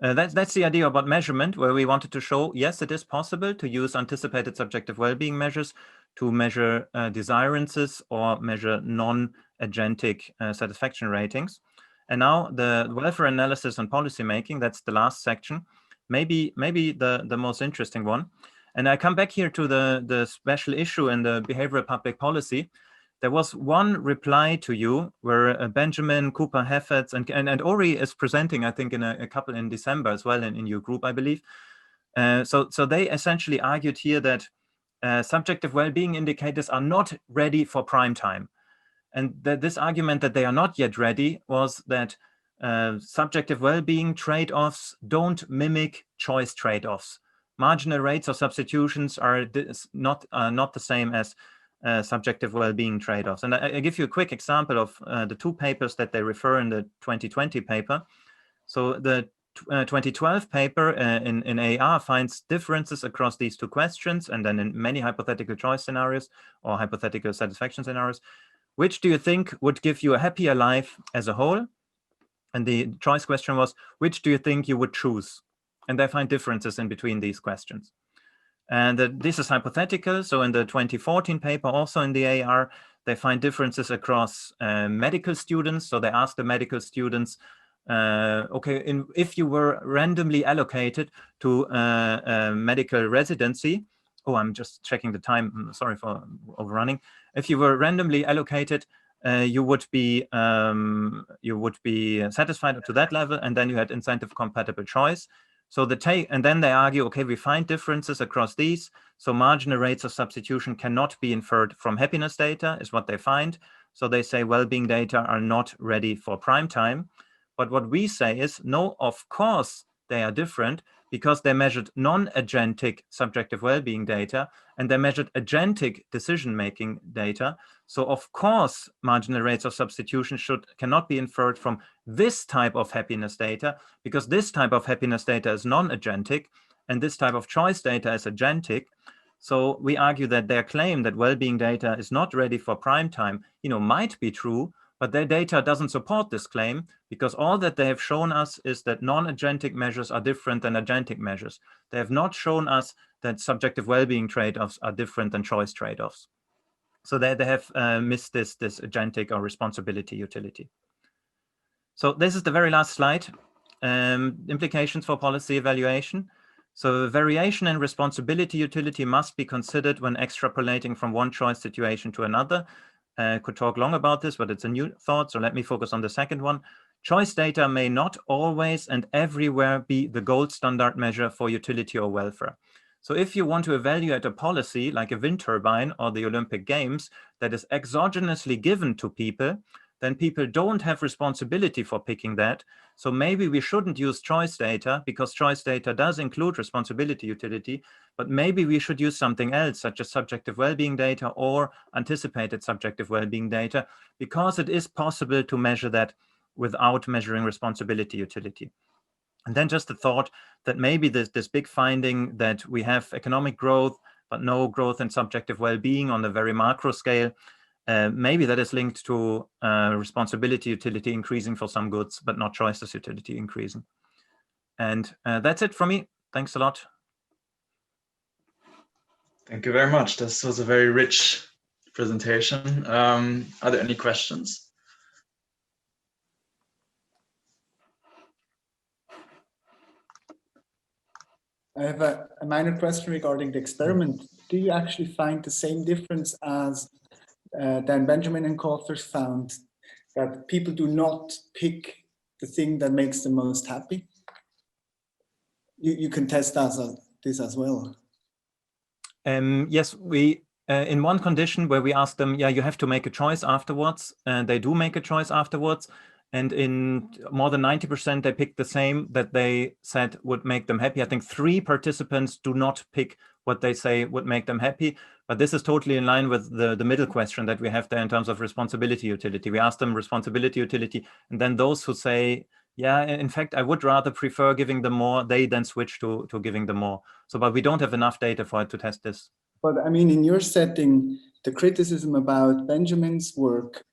S1: That's the idea about measurement, where we wanted to show, yes, it is possible to use anticipated subjective well-being measures to measure desirances or measure non-agentic satisfaction ratings. And now the welfare analysis and policymaking, that's the last section, maybe the most interesting one. And I come back here to the special issue in the behavioral public policy. There was one reply to you where Benjamin, Cooper, Heffetz, and Ori is presenting, I think, in a couple in December as well in your group, I believe. So they essentially argued here that subjective well-being indicators are not ready for prime time. And that this argument that they are not yet ready was that subjective well-being trade-offs don't mimic choice trade-offs. Marginal rates or substitutions are not the same as subjective well-being trade-offs. And I give you a quick example of the 2 papers that they refer in the 2020 paper. So the 2012 paper in AR finds differences across these 2 questions, and then in many hypothetical choice scenarios or hypothetical satisfaction scenarios. Which do you think would give you a happier life as a whole? And the choice question was, which do you think you would choose? And they find differences in between these questions. And this is hypothetical. So in the 2014 paper, also in the AR, they find differences across medical students. So they asked the medical students, if you were randomly allocated to medical residency, I'm just checking the time, sorry for overrunning. If you were randomly allocated, you would be satisfied to that level, and then you had incentive compatible choice. So and then they argue, okay, we find differences across these. So marginal rates of substitution cannot be inferred from happiness data, is what they find. So they say well-being data are not ready for prime time. But what we say is, no, of course they are different, because they measured non-agentic subjective well-being data and they measured agentic decision-making data. So of course, marginal rates of substitution cannot be inferred from this type of happiness data, because this type of happiness data is non-agentic and this type of choice data is agentic. So we argue that their claim that well-being data is not ready for prime time, might be true, but their data doesn't support this claim, because all that they have shown us is that non-agentic measures are different than agentic measures. They have not shown us that subjective well-being trade-offs are different than choice trade-offs. So they have missed this agentic or responsibility utility. So this is the very last slide. Implications for policy evaluation. So variation in responsibility utility must be considered when extrapolating from one choice situation to another. Could talk long about this, but it's a new thought, so let me focus on the second one. Choice data may not always and everywhere be the gold standard measure for utility or welfare. So if you want to evaluate a policy like a wind turbine or the Olympic Games that is exogenously given to people, then people don't have responsibility for picking that. So maybe we shouldn't use choice data, because choice data does include responsibility utility, but maybe we should use something else, such as subjective well-being data or anticipated subjective well-being data, because it is possible to measure that without measuring responsibility utility. And then just the thought that maybe this big finding that we have economic growth, but no growth in subjective well-being on the very macro scale, maybe that is linked to responsibility utility increasing for some goods, but not choices utility increasing. And that's it from me. Thanks a lot.
S7: Thank you very much. This was a very rich presentation. Are there any questions?
S5: I have a minor question regarding the experiment. Do you actually find the same difference as Dan Benjamin and co-authors found, that people do not pick the thing that makes them most happy? You can test this as well.
S1: Yes, we in one condition where we asked them, yeah, you have to make a choice afterwards, and they do make a choice afterwards. And in more than 90%, they picked the same that they said would make them happy. I think 3 participants do not pick what they say would make them happy. But this is totally in line with the middle question that we have there in terms of responsibility utility. We asked them responsibility utility, and then those who say, yeah, in fact, I would rather prefer giving them more, they then switch to giving them more. So, but we don't have enough data for it to test this.
S5: But I mean, in your setting, the criticism about Benjamin's work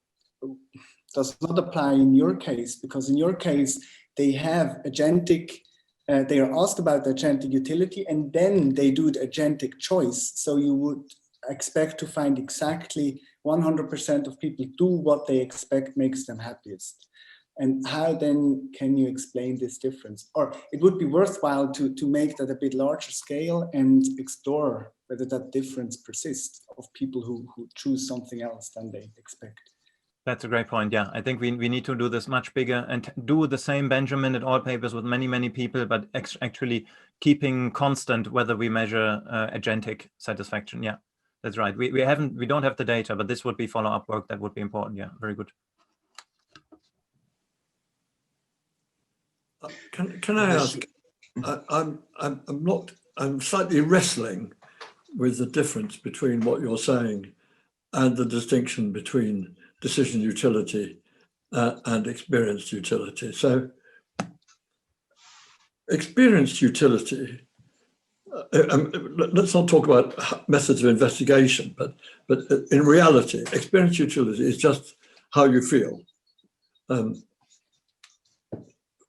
S5: does not apply in your case, because in your case, they have agentic, they are asked about the agentic utility, and then they do the agentic choice. So you would expect to find exactly 100% of people do what they expect makes them happiest. And how then can you explain this difference? Or it would be worthwhile to make that a bit larger scale and explore whether that difference persists of people who choose something else than they expect.
S1: That's a great point. Yeah, I think we need to do this much bigger and do the same Benjamin et al. Papers with many people, but actually keeping constant whether we measure agentic satisfaction. Yeah, that's right. We don't have the data, but this would be follow-up work that would be important. Yeah, very good.
S3: Can I ask? I'm slightly wrestling with the difference between what you're saying and the distinction between decision utility and experienced utility. So experienced utility, let's not talk about methods of investigation, but in reality, experienced utility is just how you feel.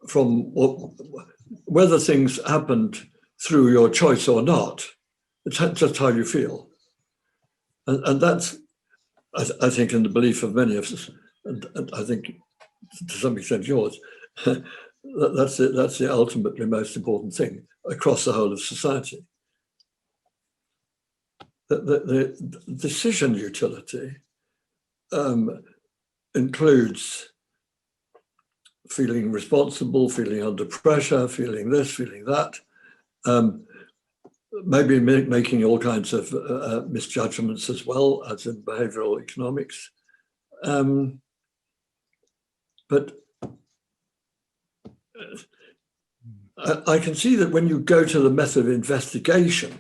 S3: From whether things happened through your choice or not, it's just how you feel. And that's, I think, in the belief of many of us, and I think to some extent yours, that's the ultimately most important thing across the whole of society. The decision utility includes feeling responsible, feeling under pressure, feeling this, feeling that, maybe making all kinds of misjudgments as well, as in behavioral economics. But I can see that when you go to the method of investigation,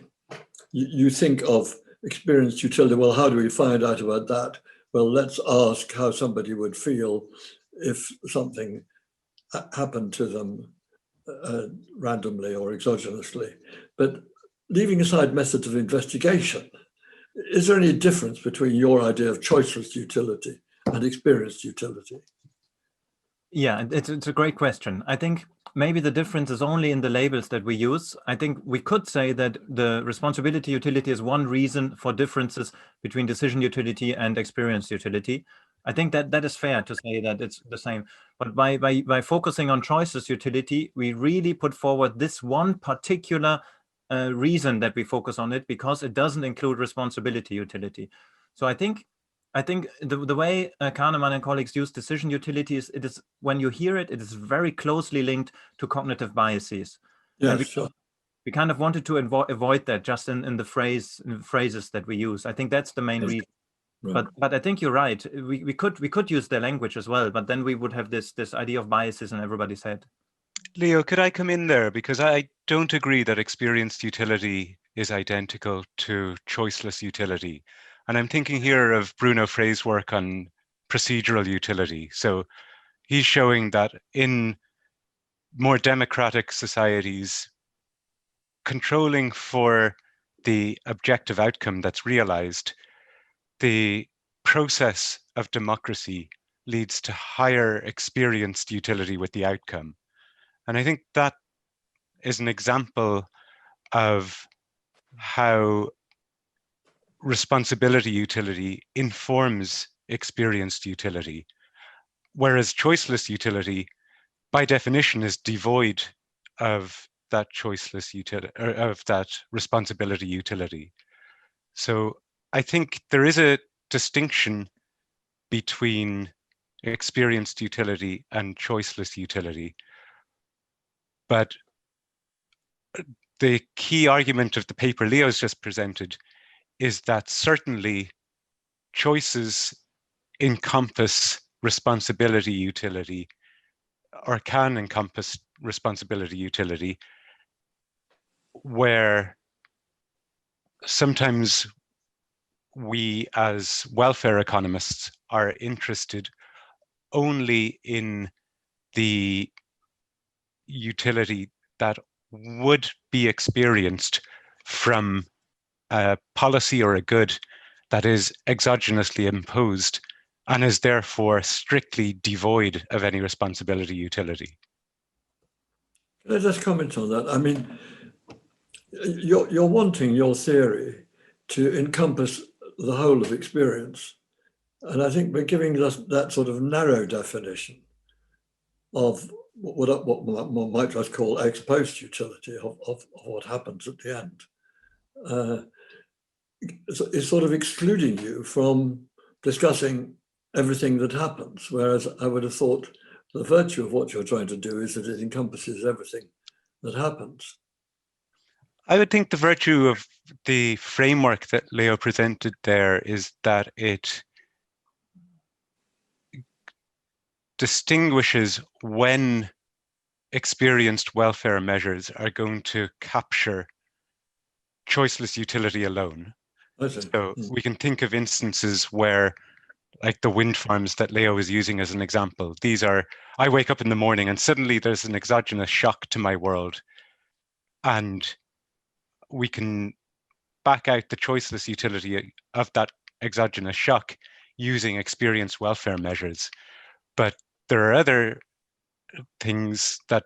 S3: you think of experienced utility. Well, how do we find out about that? Well, let's ask how somebody would feel if something happened to them randomly or exogenously. But leaving aside methods of investigation, is there any difference between your idea of choiceless utility and experienced utility?
S1: Yeah, it's a great question. I think maybe the difference is only in the labels that we use. I think we could say that the responsibility utility is one reason for differences between decision utility and experience utility. I think that is fair to say that it's the same. But by focusing on choices utility, we really put forward this one particular reason that we focus on it, because it doesn't include responsibility utility. So I think the way Kahneman and colleagues use decision utility is, it is, when you hear it, it is very closely linked to cognitive biases.
S3: Yes,
S1: and
S3: sure.
S1: we kind of wanted to avoid that just in the phrases that we use. I think that's the main reason.
S3: Right.
S1: But I think you're right. We could use their language as well, but then we would have this idea of biases in everybody's head.
S4: Leo, could I come in there? Because I don't agree that experienced utility is identical to choiceless utility. And I'm thinking here of Bruno Frey's work on procedural utility. So he's showing that in more democratic societies, controlling for the objective outcome that's realized, the process of democracy leads to higher experienced utility with the outcome. And I think that is an example of how responsibility utility informs experienced utility, whereas choiceless utility, by definition, is devoid of that choiceless utility, or of that responsibility utility. So I think there is a distinction between experienced utility and choiceless utility. But the key argument of the paper Leo's just presented is that certainly choices encompass responsibility utility, or can encompass responsibility utility, where sometimes we as welfare economists are interested only in the utility that would be experienced from a policy or a good that is exogenously imposed and is therefore strictly devoid of any responsibility utility.
S3: Can I just comment on that? I mean, you're wanting your theory to encompass the whole of experience. And I think we're giving us that sort of narrow definition of what one might just call ex post utility of what happens at the end. It's sort of excluding you from discussing everything that happens, whereas I would have thought the virtue of what you're trying to do is that it encompasses everything that happens.
S4: I would think the virtue of the framework that Leo presented there is that it distinguishes when experienced welfare measures are going to capture choiceless utility alone. So we can think of instances where, like the wind farms that Leo is using as an example, these are, I wake up in the morning and suddenly there's an exogenous shock to my world, and we can back out the choiceless utility of that exogenous shock using experienced welfare measures. But there are other things that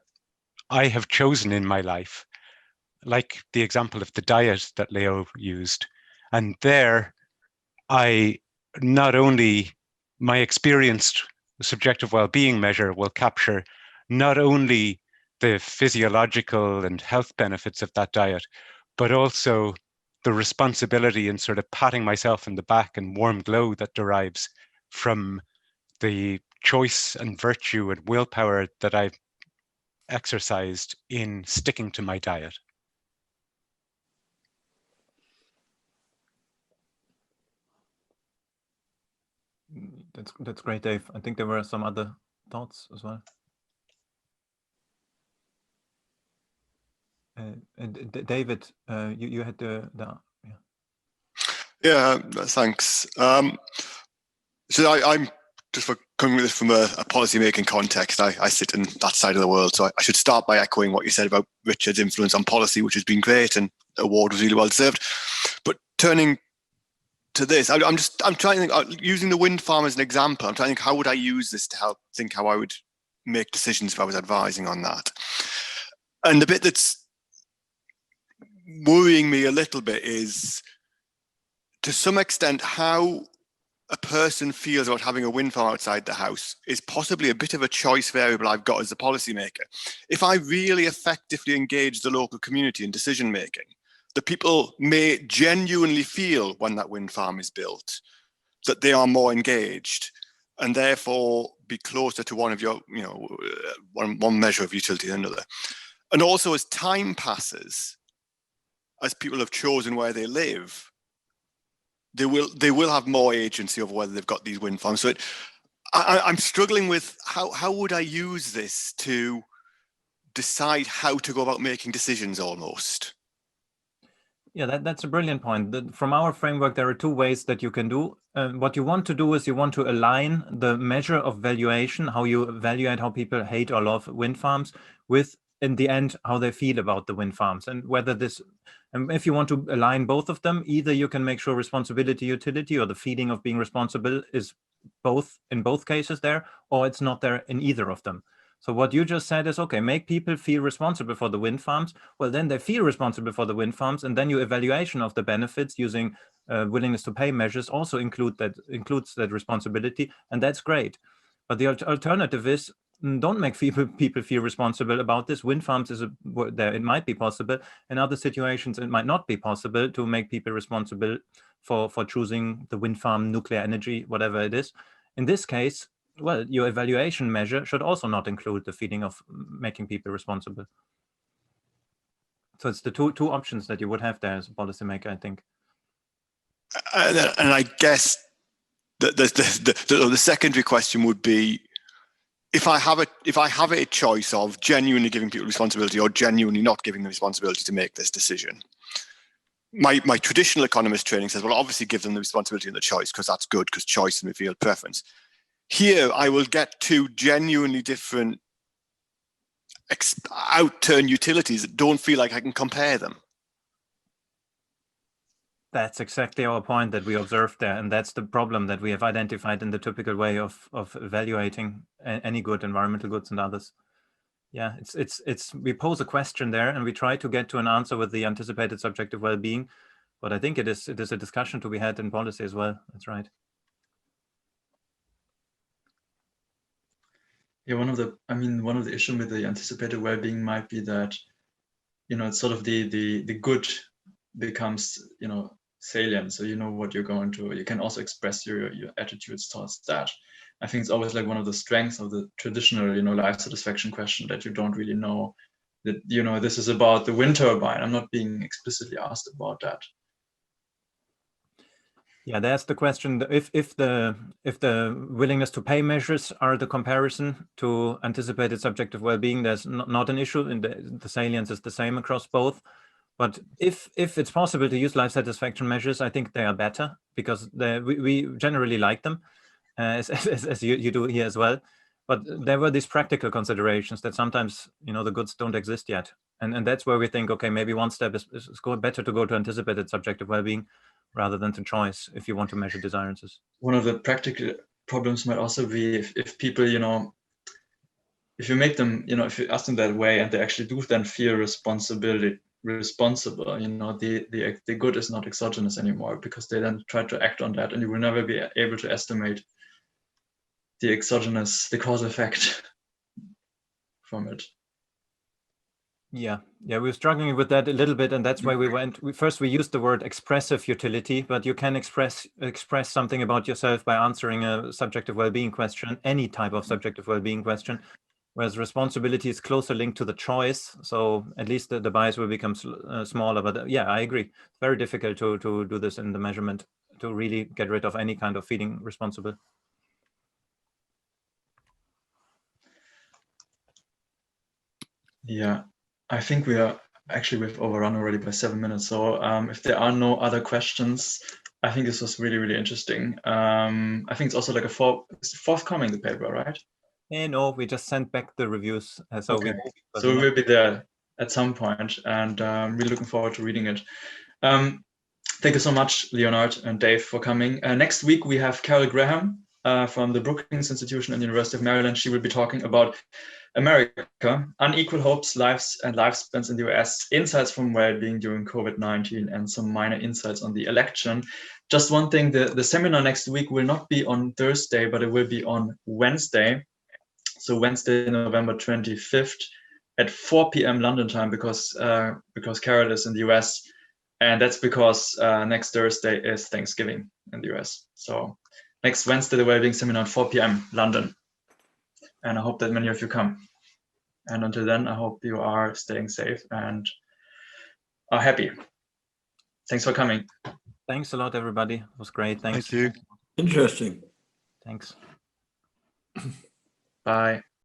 S4: I have chosen in my life, like the example of the diet that Leo used. And there, I not only, my experienced subjective well-being measure will capture not only the physiological and health benefits of that diet, but also the responsibility and sort of patting myself in the back and warm glow that derives from the choice and virtue and willpower that I've exercised in sticking to my diet.
S1: That's great, Dave. I think there were some other thoughts as well. And David, you had the
S8: yeah, thanks. So I'm just coming with this from a policy-making context. I sit in that side of the world, so I should start by echoing what you said about Richard's influence on policy, which has been great, and award was really well deserved. But turning to this, I'm trying to think, using the wind farm as an example, I'm trying to think, how would I use this to help think how I would make decisions if I was advising on that? And the bit that's worrying me a little bit is, to some extent, how a person feels about having a wind farm outside the house is possibly a bit of a choice variable I've got as a policymaker. If I really effectively engage the local community in decision making, the people may genuinely feel when that wind farm is built that they are more engaged, and therefore be closer to one of your, one measure of utility than another. And also, as time passes, as people have chosen where they live, they will have more agency over whether they've got these wind farms. So I'm struggling with how would I use this to decide how to go about making decisions almost.
S1: Yeah, that's a brilliant point. From our framework, there are two ways that you can do. What you want to do is you want to align the measure of valuation, how you evaluate how people hate or love wind farms, with, in the end, how they feel about the wind farms. And whether this, if you want to align both of them, either you can make sure responsibility utility or the feeling of being responsible is both in both cases there, or it's not there in either of them. So what you just said is, okay, make people feel responsible for the wind farms. Well, then they feel responsible for the wind farms, and then your evaluation of the benefits using willingness to pay measures also includes that responsibility, and that's great. But the alternative is, don't make people feel responsible about this. Wind farms it might be possible. In other situations, it might not be possible to make people responsible for choosing the wind farm, nuclear energy, whatever it is. In this case, well, your evaluation measure should also not include the feeling of making people responsible. So it's the two options that you would have there as a policymaker, I think.
S8: And I guess the secondary question would be, if I have a choice of genuinely giving people responsibility or genuinely not giving them responsibility to make this decision, my traditional economist training says, well, obviously give them the responsibility and the choice, because that's good, because choice and revealed preference. Here, I will get two genuinely different outturn utilities that don't feel like I can compare them.
S1: That's exactly our point that we observed there, and that's the problem that we have identified in the typical way of evaluating any good, environmental goods and others. Yeah, we pose a question there, and we try to get to an answer with the anticipated subjective well-being, but I think it is a discussion to be had in policy as well. That's right.
S7: Yeah, one of the issues with the anticipated well-being might be that, it's sort of the good becomes, salient. So you know what you're going to, you can also express your attitudes towards that. I think it's always like one of the strengths of the traditional, life satisfaction question, that you don't really know that, this is about the wind turbine. I'm not being explicitly asked about that.
S1: Yeah, that's the question. If the willingness to pay measures are the comparison to anticipated subjective well-being, there's not an issue, and the salience is the same across both. But if it's possible to use life satisfaction measures, I think they are better, because we generally like them, as you do here as well. But there were these practical considerations that sometimes, the goods don't exist yet. And that's where we think, okay, maybe one step is better to go to anticipated subjective well-being rather than to choice if you want to measure desirances.
S7: One of the practical problems might also be if people, if you make them, if you ask them that way and they actually do then feel responsible, the good is not exogenous anymore, because they then try to act on that, and you will never be able to estimate the cause effect from it.
S1: Yeah, we're struggling with that a little bit, and that's why we used the word expressive utility, but you can express something about yourself by answering a subjective well-being question, any type of subjective well-being question, whereas responsibility is closer linked to the choice. So at least the bias will become smaller. But yeah, I agree. It's very difficult to do this in the measurement, to really get rid of any kind of feeling responsible.
S7: Yeah, I think we've overrun already by 7 minutes. So if there are no other questions, I think this was really, really interesting. I think it's also like it's forthcoming, the paper, right?
S1: No, we just sent back the reviews. So
S7: okay. So we will be there at some point, and I'm really looking forward to reading it. Thank you so much, Leonhard and Dave, for coming. Next week, we have Carol Graham from the Brookings Institution and the University of Maryland. She will be talking about America, unequal hopes, lives, and lifespans in the US, insights from well-being during COVID-19, and some minor insights on the election. Just one thing, the seminar next week will not be on Thursday, but it will be on Wednesday. So Wednesday, November 25th at 4 p.m. London time, because Carol is in the US. And that's because next Thursday is Thanksgiving in the US. So next Wednesday, the Wellbeing Seminar at 4 p.m. London. And I hope that many of you come. And until then, I hope you are staying safe and are happy. Thanks for coming.
S1: Thanks a lot, everybody. It was great. Thanks.
S8: Thank you.
S3: Interesting.
S1: Thanks.
S7: Bye.